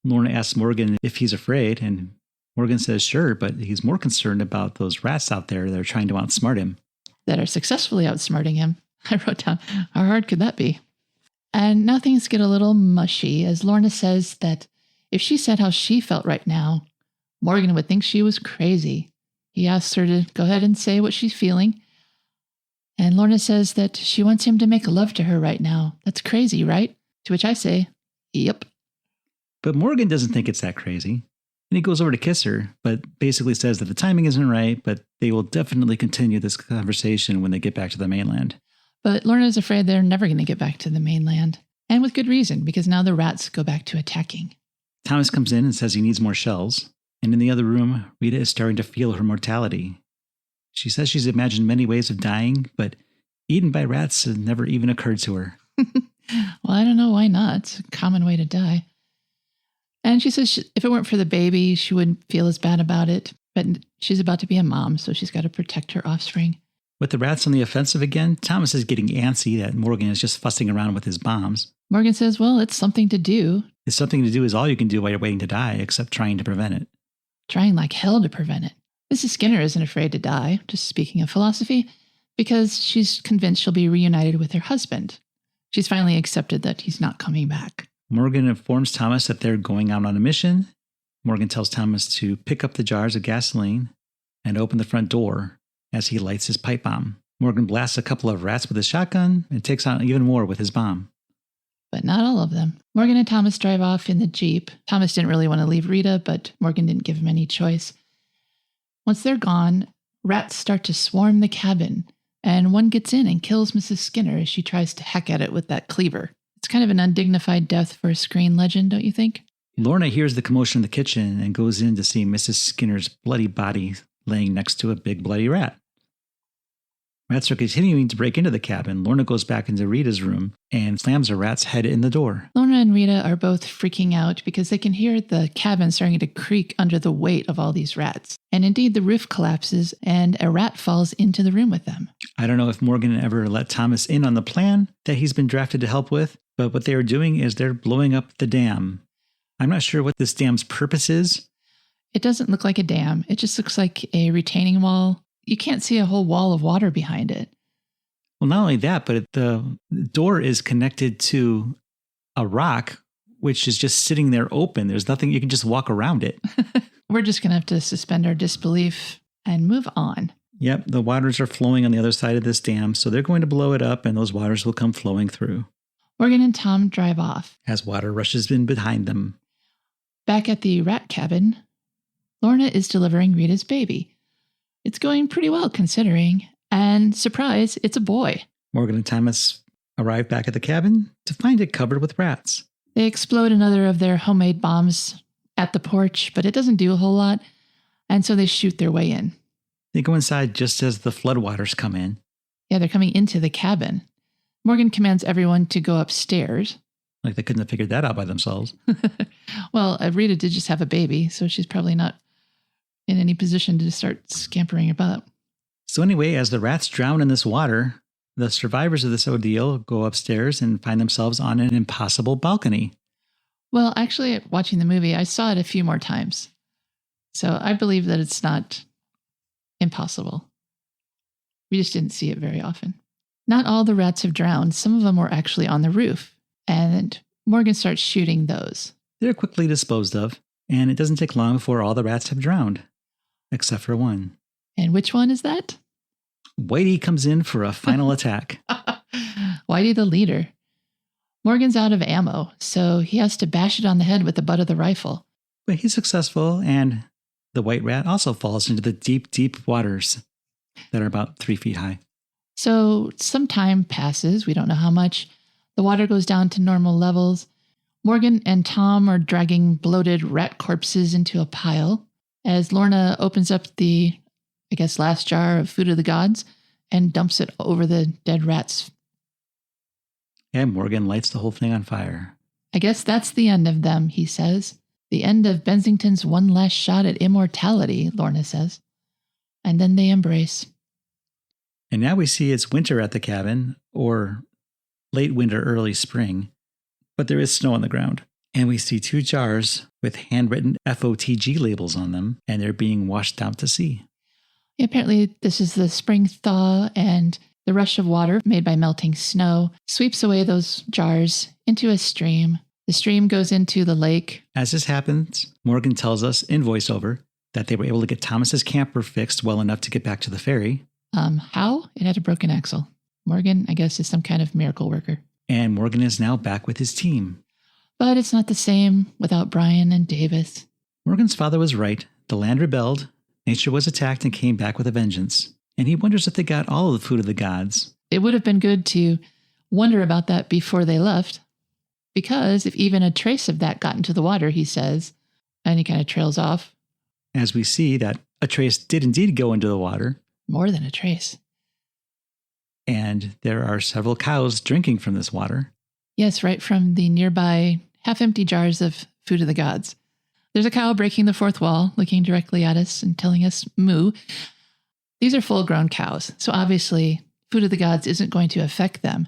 Lorna asks Morgan if he's afraid, and Morgan says sure, but he's more concerned about those rats out there that are trying to outsmart him. That are successfully outsmarting him. I wrote down, how hard could that be? And now things get a little mushy as Lorna says that if she said how she felt right now, Morgan would think she was crazy. He asks her to go ahead and say what she's feeling. And Lorna says that she wants him to make love to her right now. That's crazy, right? To which I say, yep. But Morgan doesn't think it's that crazy. And he goes over to kiss her, but basically says that the timing isn't right, but they will definitely continue this conversation when they get back to the mainland. But Lorna's afraid they're never going to get back to the mainland. And with good reason, because now the rats go back to attacking. Thomas comes in and says he needs more shells. And in the other room, Rita is starting to feel her mortality. She says she's imagined many ways of dying, but eaten by rats has never even occurred to her. Well, I don't know why not. It's a common way to die. And she says if it weren't for the baby, she wouldn't feel as bad about it. But she's about to be a mom, so she's got to protect her offspring. With the rats on the offensive again, Thomas is getting antsy that Morgan is just fussing around with his bombs. Morgan says, well, it's something to do. It's something to do is all you can do while you're waiting to die, except trying to prevent it. Trying like hell to prevent it. Mrs. Skinner isn't afraid to die, just speaking of philosophy, because she's convinced she'll be reunited with her husband. She's finally accepted that he's not coming back. Morgan informs Thomas that they're going out on a mission. Morgan tells Thomas to pick up the jars of gasoline and open the front door as he lights his pipe bomb. Morgan blasts a couple of rats with his shotgun and takes out even more with his bomb. But not all of them. Morgan and Thomas drive off in the Jeep. Thomas didn't really want to leave Rita, but Morgan didn't give him any choice. Once they're gone, rats start to swarm the cabin. And one gets in and kills Mrs. Skinner as she tries to hack at it with that cleaver. It's kind of an undignified death for a screen legend, don't you think? Lorna hears the commotion in the kitchen and goes in to see Mrs. Skinner's bloody body laying next to a big bloody rat. Rats are continuing to break into the cabin. Lorna goes back into Rita's room and slams a rat's head in the door. Lorna and Rita are both freaking out because they can hear the cabin starting to creak under the weight of all these rats. And indeed, the roof collapses and a rat falls into the room with them. I don't know if Morgan ever let Thomas in on the plan that he's been drafted to help with, But what they are doing is they're blowing up the dam. I'm not sure what this dam's purpose is. It doesn't look like a dam. It just looks like a retaining wall. You can't see a whole wall of water behind it. Well, not only that, but the door is connected to a rock, which is just sitting there open. There's nothing, you can just walk around it. We're just going to have to suspend our disbelief and move on. Yep, the waters are flowing on the other side of this dam, so they're going to blow it up and those waters will come flowing through. Morgan and Tom drive off. As water rushes in behind them. Back at the rat cabin, Lorna is delivering Rita's baby. It's going pretty well considering, and surprise, it's a boy. Morgan and Thomas arrive back at the cabin to find it covered with rats. They explode another of their homemade bombs at the porch, but it doesn't do a whole lot, and so they shoot their way in. They go inside just as the floodwaters come in. Yeah, they're coming into the cabin. Morgan commands everyone to go upstairs. Like they couldn't have figured that out by themselves. Well, Rita did just have a baby, so she's probably not in any position to start scampering about. So anyway, as the rats drown in this water, the survivors of this ordeal go upstairs and find themselves on an impossible balcony. Well, actually, watching the movie, I saw it a few more times. So I believe that it's not impossible. We just didn't see it very often. Not all the rats have drowned. Some of them were actually on the roof. And Morgan starts shooting those. They're quickly disposed of, and it doesn't take long before all the rats have drowned, except for one. And which one is that? Whitey comes in for a final attack. Whitey the leader. Morgan's out of ammo, so he has to bash it on the head with the butt of the rifle. But he's successful, and the white rat also falls into the deep, deep waters that are about 3 feet high. So some time passes. We don't know how much. The water goes down to normal levels. Morgan and Tom are dragging bloated rat corpses into a pile as Lorna opens up the, last jar of food of the gods and dumps it over the dead rats. And Morgan lights the whole thing on fire. I guess that's the end of them, he says. The end of Bensington's one last shot at immortality, Lorna says. And then they embrace. And now we see it's winter at the cabin, or late winter, early spring, but there is snow on the ground. And we see 2 jars with handwritten FOTG labels on them, and they're being washed out to sea. Yeah, apparently this is the spring thaw, and the rush of water made by melting snow sweeps away those jars into a stream. The stream goes into the lake. As this happens, Morgan tells us in voiceover that they were able to get Thomas's camper fixed well enough to get back to the ferry. How? It had a broken axle. Morgan, I guess, is some kind of miracle worker. And Morgan is now back with his team. But it's not the same without Brian and Davis. Morgan's father was right. The land rebelled, nature was attacked and came back with a vengeance. And he wonders if they got all of the food of the gods. It would have been good to wonder about that before they left. Because if even a trace of that got into the water, he says, and he kind of trails off. As we see that a trace did indeed go into the water. More than a trace. And there are several cows drinking from this water. Yes, right from the nearby half-empty jars of food of the gods. There's a cow breaking the fourth wall, looking directly at us and telling us moo. These are full-grown cows, so obviously food of the gods isn't going to affect them.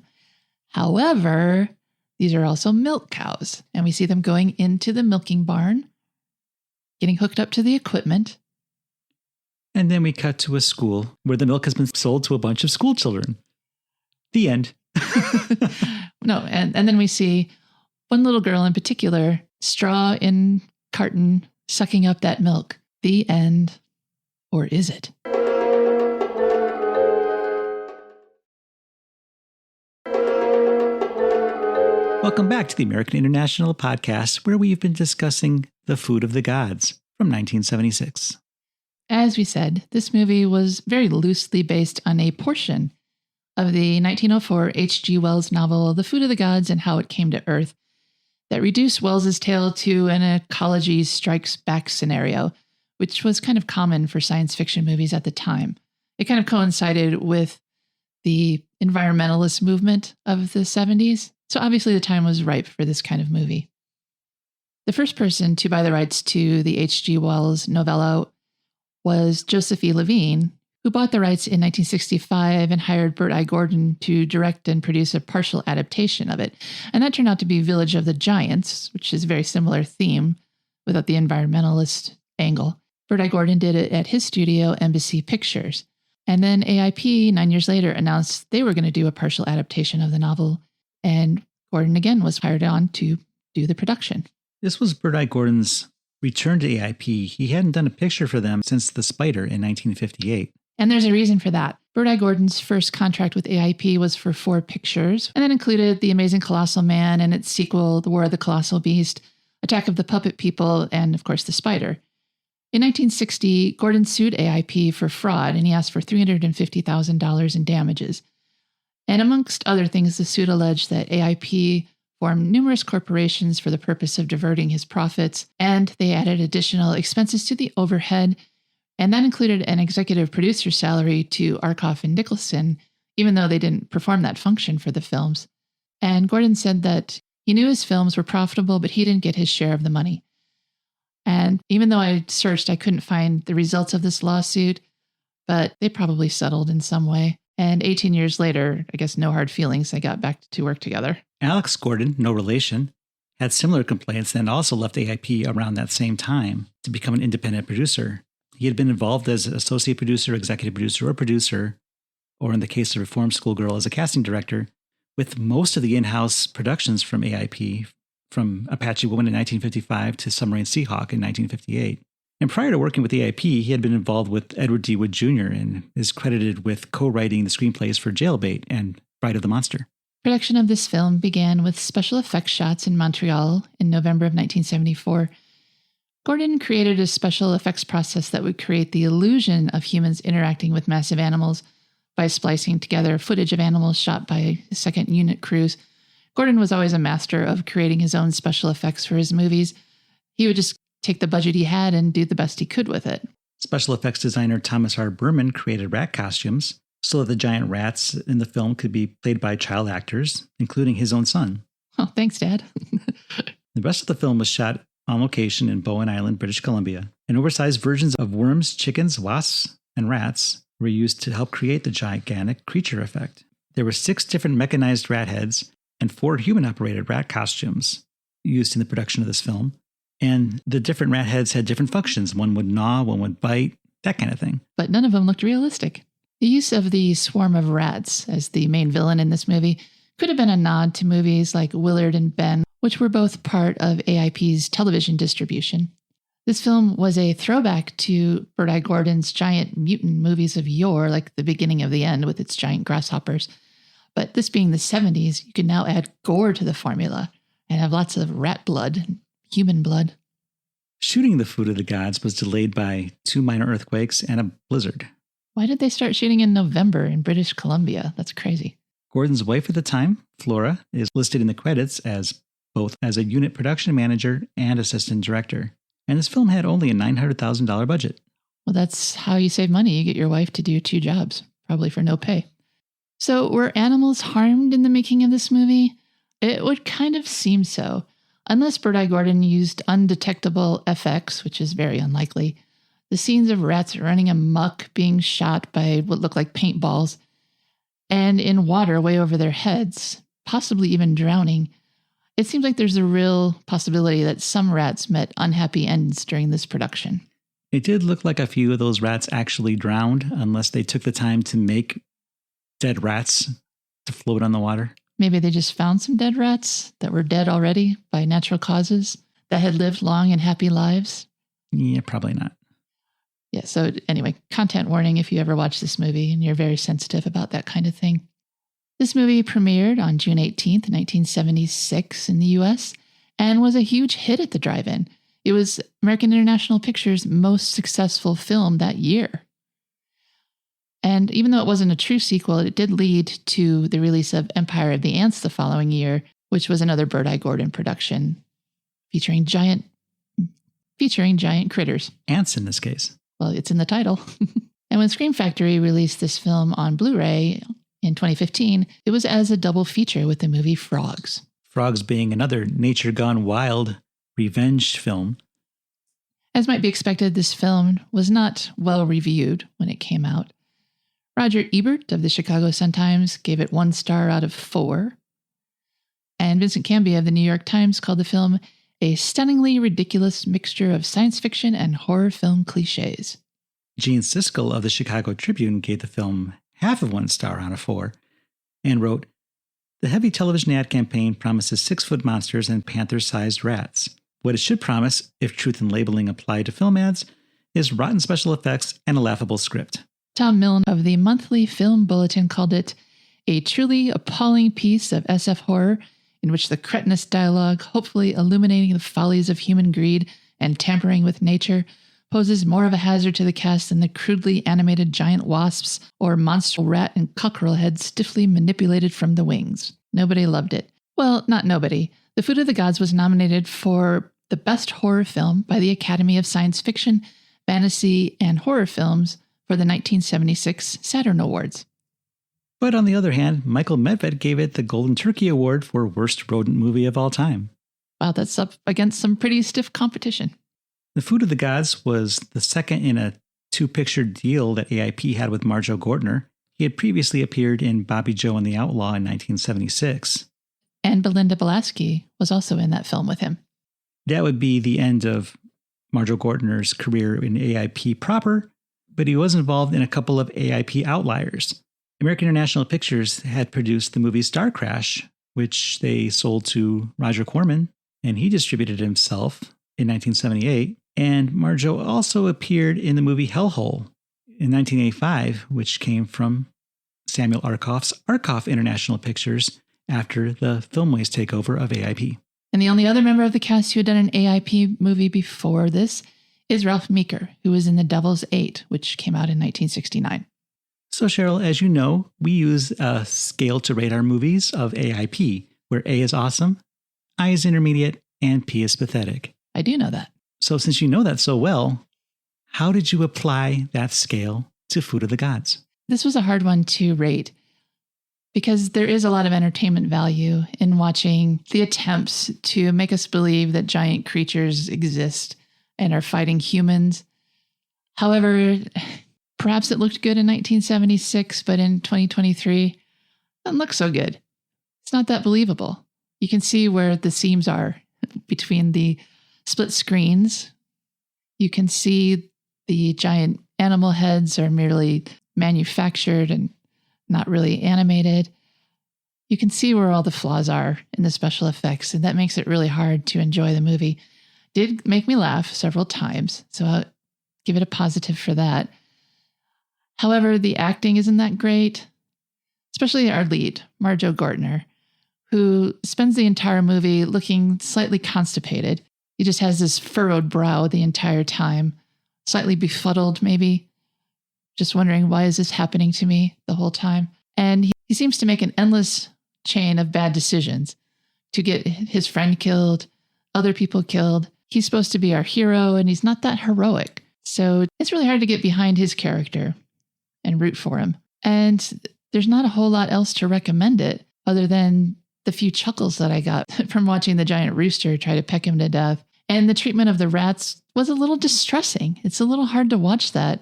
However, these are also milk cows, and we see them going into the milking barn, getting hooked up to the equipment. And then we cut to a school where the milk has been sold to a bunch of school children. The end. No, and then we see one little girl in particular, straw in carton, sucking up that milk. The end. Or is it? Welcome back to the American International Podcast, where we've been discussing The Food of the Gods from 1976. As we said, this movie was very loosely based on a portion of the 1904 H.G. Wells novel, The Food of the Gods and How It Came to Earth, that reduced Wells's tale to an ecology strikes back scenario, which was kind of common for science fiction movies at the time. It kind of coincided with the environmentalist movement of the 70s, so obviously the time was ripe for this kind of movie. The first person to buy the rights to the H.G. Wells novella was Joseph E. Levine, who bought the rights in 1965 and hired Bert I. Gordon to direct and produce a partial adaptation of it. And that turned out to be Village of the Giants, which is a very similar theme without the environmentalist angle. Bert I. Gordon did it at his studio, Embassy Pictures. And then AIP, 9 years later, announced they were going to do a partial adaptation of the novel. And Gordon again was hired on to do the production. This was Bert I. Gordon's return to AIP. He hadn't done a picture for them since The Spider in 1958. And there's a reason for that. Bert I. Gordon's first contract with AIP was for 4 pictures, and that included The Amazing Colossal Man and its sequel, The War of the Colossal Beast, Attack of the Puppet People, and, of course, The Spider. In 1960, Gordon sued AIP for fraud, and he asked for $350,000 in damages. And amongst other things, the suit alleged that AIP formed numerous corporations for the purpose of diverting his profits, and they added additional expenses to the overhead, and that included an executive producer salary to Arkoff and Nicholson, even though they didn't perform that function for the films. And Gordon said that he knew his films were profitable, but he didn't get his share of the money. And even though I searched, I couldn't find the results of this lawsuit, but they probably settled in some way. And 18 years later, I guess no hard feelings, they got back to work together. Alex Gordon, no relation, had similar complaints and also left AIP around that same time to become an independent producer. He had been involved as associate producer, executive producer, or in the case of Reform Schoolgirl, as a casting director, with most of the in-house productions from AIP, from Apache Woman in 1955 to Submarine Seahawk in 1958. And prior to working with AIP, he had been involved with Edward D. Wood Jr. and is credited with co-writing the screenplays for Jailbait and Bride of the Monster. Production of this film began with special effects shots in Montreal in November of 1974. Gordon created a special effects process that would create the illusion of humans interacting with massive animals by splicing together footage of animals shot by second unit crews. Gordon was always a master of creating his own special effects for his movies. He would just take the budget he had and do the best he could with it. Special effects designer Thomas R. Berman created rat costumes so that the giant rats in the film could be played by child actors, including his own son. Oh, thanks, Dad. The rest of the film was shot on location in Bowen Island, British Columbia, and oversized versions of worms, chickens, wasps, and rats were used to help create the gigantic creature effect. There were 6 different mechanized rat heads and 4 human-operated rat costumes used in the production of this film. And the different rat heads had different functions. One would gnaw, one would bite, that kind of thing. But none of them looked realistic. The use of the swarm of rats as the main villain in this movie could have been a nod to movies like Willard and Ben, which were both part of AIP's television distribution. This film was a throwback to Bert I. Gordon's giant mutant movies of yore, like The Beginning of the End with its giant grasshoppers. But this being the 70s, you could now add gore to the formula and have lots of rat blood and human blood. Shooting the Food of the Gods was delayed by 2 minor earthquakes and a blizzard. Why did they start shooting in November in British Columbia? That's crazy. Gordon's wife at the time, Flora, is listed in the credits as both as a unit production manager and assistant director. And this film had only a $900,000 budget. Well, that's how you save money. You get your wife to do 2 jobs, probably for no pay. So were animals harmed in the making of this movie? It would kind of seem so. Unless Bert I. Gordon used undetectable FX, which is very unlikely, the scenes of rats running amok, being shot by what looked like paintballs, and in water way over their heads, possibly even drowning, it seems like there's a real possibility that some rats met unhappy ends during this production. It did look like a few of those rats actually drowned, unless they took the time to make dead rats to float on the water. Maybe they just found some dead rats that were dead already by natural causes that had lived long and happy lives. Yeah, probably not. Yeah, so anyway, content warning if you ever watch this movie and you're very sensitive about that kind of thing. This movie premiered on June 18th, 1976 in the U.S. and was a huge hit at the drive-in. It was American International Pictures' most successful film that year. And even though it wasn't a true sequel, it did lead to the release of Empire of the Ants the following year, which was another Bert I. Gordon production featuring giant critters. Ants in this case. Well, it's in the title. And when Scream Factory released this film on Blu-ray in 2015, it was as a double feature with the movie Frogs. Frogs being another Nature Gone Wild revenge film. As might be expected, this film was not well reviewed when it came out. Roger Ebert of the Chicago Sun-Times gave it 1 star out of 4. And Vincent Canby of the New York Times called the film a stunningly ridiculous mixture of science fiction and horror film cliches. Gene Siskel of the Chicago Tribune gave the film half of 1 star out of 4 and wrote, "The heavy television ad campaign promises 6-foot monsters and panther-sized rats. What it should promise, if truth in labeling applied to film ads, is rotten special effects and a laughable script." Tom Milne of the Monthly Film Bulletin called it a truly appalling piece of SF horror in which the cretinous dialogue, hopefully illuminating the follies of human greed and tampering with nature, poses more of a hazard to the cast than the crudely animated giant wasps or monster rat and cockerel heads stiffly manipulated from the wings. Nobody loved it. Well, not nobody. The Food of the Gods was nominated for the Best Horror Film by the Academy of Science Fiction, Fantasy, and Horror Films for the 1976 Saturn Awards. But on the other hand, Michael Medved gave it the Golden Turkey Award for Worst Rodent Movie of All Time. Wow, that's up against some pretty stiff competition. The Food of the Gods was the second in a 2-picture deal that AIP had with Marjoe Gortner. He had previously appeared in Bobby Joe and the Outlaw in 1976. And Belinda Balaski was also in that film with him. That would be the end of Marjoe Gortner's career in AIP proper, but he was involved in a couple of AIP outliers. American International Pictures had produced the movie Star Crash, which they sold to Roger Corman, and he distributed it himself in 1978. And Marjoe also appeared in the movie Hellhole in 1985, which came from Samuel Arkoff's Arkoff International Pictures after the Filmways takeover of AIP. And the only other member of the cast who had done an AIP movie before this is Ralph Meeker, who was in The Devil's Eight, which came out in 1969. So, Cheryl, as you know, we use a scale to rate our movies of AIP, where A is awesome, I is intermediate, and P is pathetic. I do know that. So since you know that so well, how did you apply that scale to Food of the Gods? This was a hard one to rate because there is a lot of entertainment value in watching the attempts to make us believe that giant creatures exist and are fighting humans. However, perhaps it looked good in 1976, but in 2023, it doesn't look so good. It's not that believable. You can see where the seams are between the split screens. You can see the giant animal heads are merely manufactured and not really animated. You can see where all the flaws are in the special effects, and that makes it really hard to enjoy the movie. Did make me laugh several times, so I'll give it a positive for that. However, the acting isn't that great, especially our lead, Marjoe Gortner, who spends the entire movie looking slightly constipated. He just has this furrowed brow the entire time, slightly befuddled maybe, just wondering, why is this happening to me the whole time? And he seems to make an endless chain of bad decisions to get his friend killed, other people killed. He's supposed to be our hero, and he's not that heroic. So it's really hard to get behind his character and root for him. And there's not a whole lot else to recommend it other than the few chuckles that I got from watching the giant rooster try to peck him to death. And the treatment of the rats was a little distressing. It's a little hard to watch that,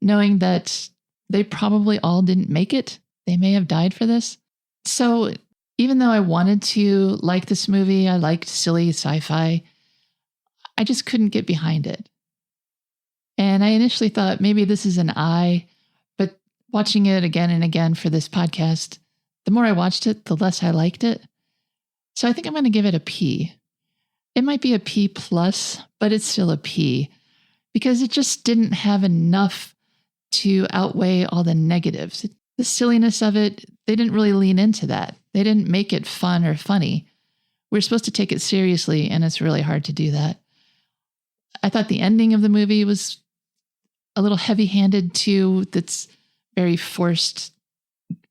knowing that they probably all didn't make it. They may have died for this. So even though I wanted to like this movie, I liked silly sci-fi, I just couldn't get behind it. And I initially thought maybe this is an I, but watching it again and again for this podcast, the more I watched it, the less I liked it. So I think I'm going to give it a P. It might be a P plus, but it's still a P because it just didn't have enough to outweigh all the negatives. The silliness of it, they didn't really lean into that. They didn't make it fun or funny. We're supposed to take it seriously, and it's really hard to do that. I thought the ending of the movie was a little heavy-handed too. That's very forced,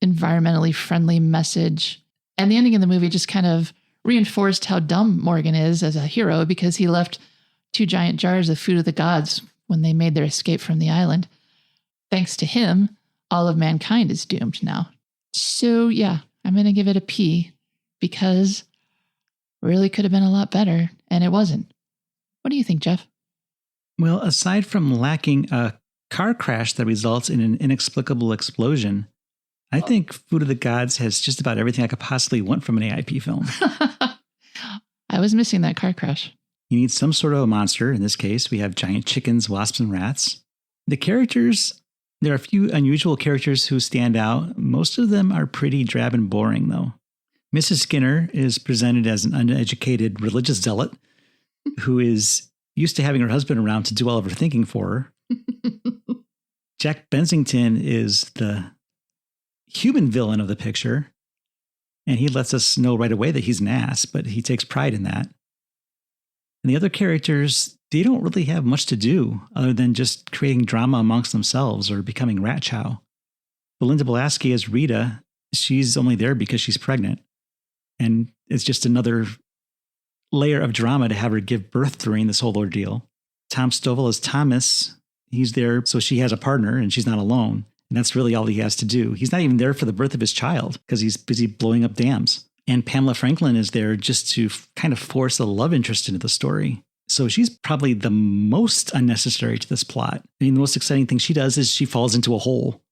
environmentally friendly message. And the ending of the movie just kind of reinforced how dumb Morgan is as a hero because he left 2 giant jars of Food of the Gods when they made their escape from the island. Thanks to him, all of mankind is doomed now. So yeah, I'm going to give it a P because it really could have been a lot better, and it wasn't. What do you think, Jeff? Well, aside from lacking a car crash that results in an inexplicable explosion. I think Food of the Gods has just about everything I could possibly want from an AIP film. I was missing that car crash. You need some sort of a monster. In this case, we have giant chickens, wasps, and rats. The characters, there are a few unusual characters who stand out. Most of them are pretty drab and boring, though. Mrs. Skinner is presented as an uneducated religious zealot who is used to having her husband around to do all of her thinking for her. Jack Bensington is the human villain of the picture, and he lets us know right away that he's an ass, but he takes pride in that. And the other characters, they don't really have much to do other than just creating drama amongst themselves or becoming rat chow. Belinda Balaski as Rita, she's only there because she's pregnant. And it's just another layer of drama to have her give birth during this whole ordeal. Tom Stovall as Thomas, he's there so she has a partner and she's not alone. And that's really all he has to do. He's not even there for the birth of his child because he's busy blowing up dams. And Pamela Franklin is there just to kind of force a love interest into the story. So she's probably the most unnecessary to this plot. I mean, the most exciting thing she does is she falls into a hole.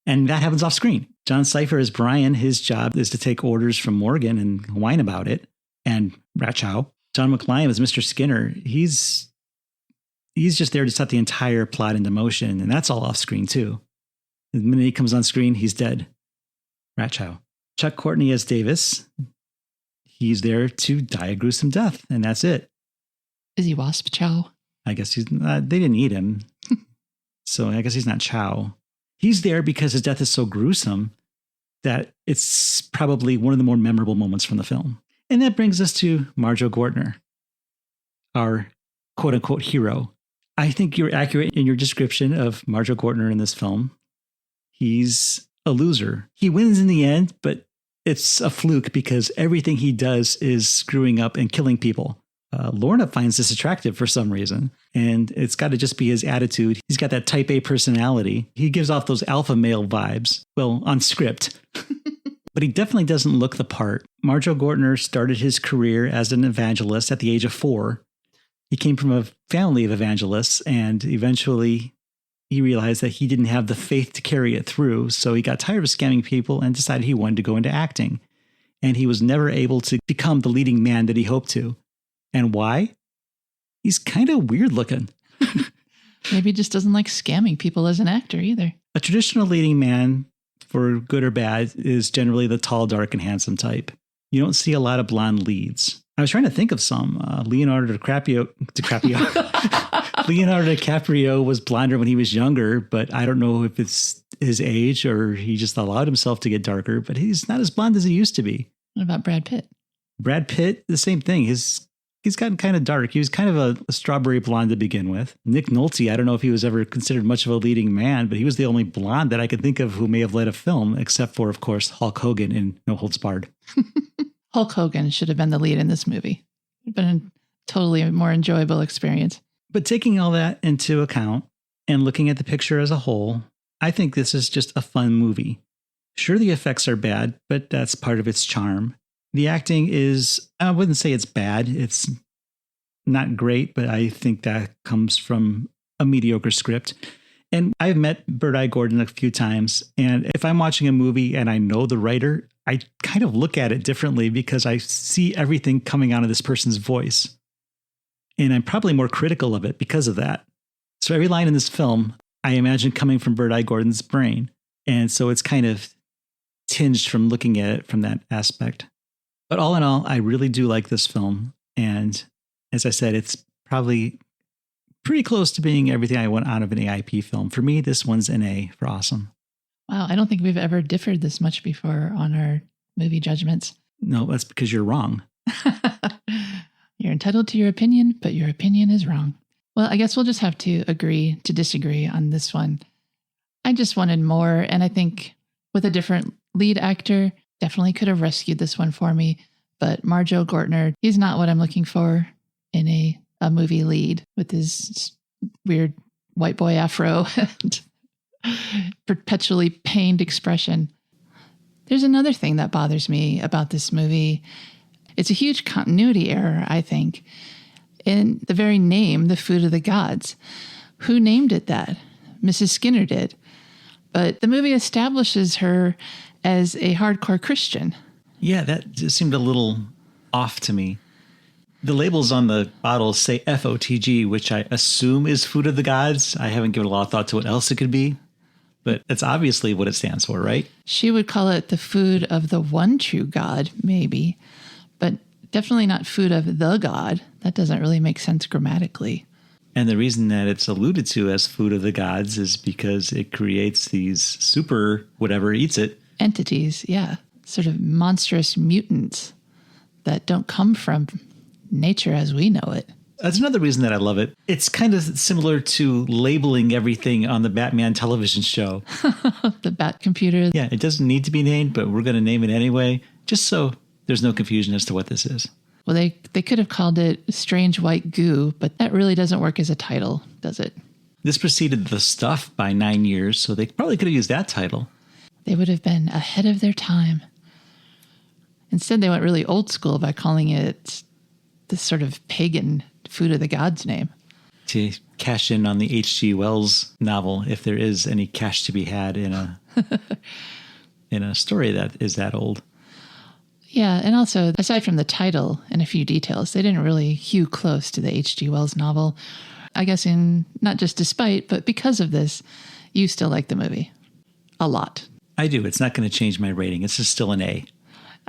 And that happens off screen. Jon Cypher as Brian, his job is to take orders from Morgan and whine about it. And Ratchow. John McLiam as Mr. Skinner, he's just there to set the entire plot into motion. And that's all off screen too. The minute he comes on screen, he's dead. Ratchow. Chuck Courtney as Davis. He's there to die a gruesome death, and that's it. Is he Wasp Chow? I guess he's they didn't eat him. So I guess he's not Chow. He's there because his death is so gruesome that it's probably one of the more memorable moments from the film. And that brings us to Marjoe Gortner, our quote-unquote hero. I think you're accurate in your description of Marjoe Gortner in this film. He's a loser. He wins in the end, but it's a fluke because everything he does is screwing up and killing people. Lorna finds this attractive for some reason, and it's got to just be his attitude. He's got that type A personality. He gives off those alpha male vibes. Well, on script. But he definitely doesn't look the part. Marjoe Gortner started his career as an evangelist at the age of 4. He came from a family of evangelists, and eventually he realized that he didn't have the faith to carry it through, so he got tired of scamming people and decided he wanted to go into acting. And he was never able to become the leading man that he hoped to. And why? He's kind of weird looking. Maybe he just doesn't like scamming people as an actor either. A traditional leading man, for good or bad, is generally the tall, dark, and handsome type. You don't see a lot of blonde leads. I was trying to think of some. Leonardo DiCaprio was blonder when he was younger, but I don't know if it's his age or he just allowed himself to get darker, but he's not as blonde as he used to be. What about Brad Pitt? Brad Pitt, the same thing. He's gotten kind of dark. He was kind of a strawberry blonde to begin with. Nick Nolte, I don't know if he was ever considered much of a leading man, but he was the only blonde that I could think of who may have led a film, except for, of course, Hulk Hogan in No Holds Barred. Hulk Hogan should have been the lead in this movie. It'd been a totally more enjoyable experience. But taking all that into account and looking at the picture as a whole, I think this is just a fun movie. Sure, the effects are bad, but that's part of its charm. The acting is, I wouldn't say it's bad. It's not great, but I think that comes from a mediocre script. And I've met Bert I. Gordon a few times, and if I'm watching a movie and I know the writer, I kind of look at it differently because I see everything coming out of this person's voice. And I'm probably more critical of it because of that. So every line in this film, I imagine coming from Bert I. Gordon's brain. And so it's kind of tinged from looking at it from that aspect. But all in all, I really do like this film. And as I said, it's probably pretty close to being everything I want out of an AIP film. For me, this one's an A for awesome. Wow, I don't think we've ever differed this much before on our movie judgments. No, that's because you're wrong. You're entitled to your opinion, but your opinion is wrong. Well, I guess we'll just have to agree to disagree on this one. I just wanted more, and I think with a different lead actor, definitely could have rescued this one for me. But Marjoe Gortner, he's not what I'm looking for in a movie lead with his weird white boy afro and perpetually pained expression. There's another thing that bothers me about this movie. It's a huge continuity error, I think. In the very name, The Food of the Gods. Who named it that? Mrs. Skinner did. But the movie establishes her as a hardcore Christian. Yeah, that just seemed a little off to me. The labels on the bottles say FOTG, which I assume is Food of the Gods. I haven't given a lot of thought to what else it could be, but that's obviously what it stands for, right? She would call it the food of the one true God, maybe, but definitely not food of the God. That doesn't really make sense grammatically. And the reason that it's alluded to as Food of the Gods is because it creates these super whatever eats it. Entities, yeah. Sort of monstrous mutants that don't come from nature as we know it. That's another reason that I love it. It's kind of similar to labeling everything on the Batman television show. The Bat computer. Yeah, it doesn't need to be named, but we're going to name it anyway, just so there's no confusion as to what this is. Well, they could have called it Strange White Goo, but that really doesn't work as a title, does it? This preceded The Stuff by 9 years, so they probably could have used that title. They would have been ahead of their time. Instead, they went really old school by calling it this sort of pagan Food of the Gods name. To cash in on the H.G. Wells novel, if there is any cash to be had in a in a story that is that old. Yeah, and also, aside from the title and a few details, they didn't really hew close to the H.G. Wells novel. I guess in not just despite, but because of this, you still like the movie. A lot. I do. It's not going to change my rating. It's just still an A.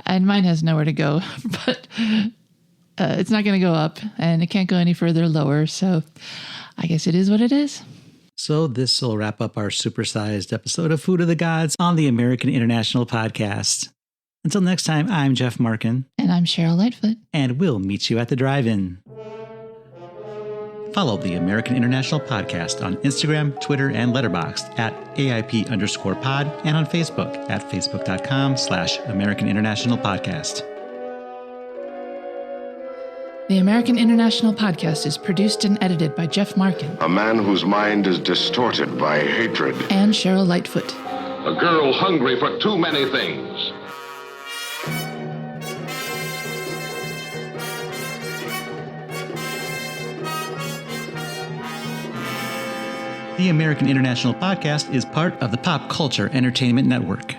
And mine has nowhere to go, but it's not going to go up, and it can't go any further lower, so I guess it is what it is. So this will wrap up our supersized episode of Food of the Gods on the American International Podcast. Until next time, I'm Jeff Markin. And I'm Cheryl Lightfoot. And we'll meet you at the drive-in. Follow the American International Podcast on Instagram, Twitter, and Letterboxd at AIP_pod and on Facebook at facebook.com/American International Podcast. The American International Podcast is produced and edited by Jeff Markin. A man whose mind is distorted by hatred. And Cheryl Lightfoot. A girl hungry for too many things. The American International Podcast is part of the Pop Culture Entertainment Network.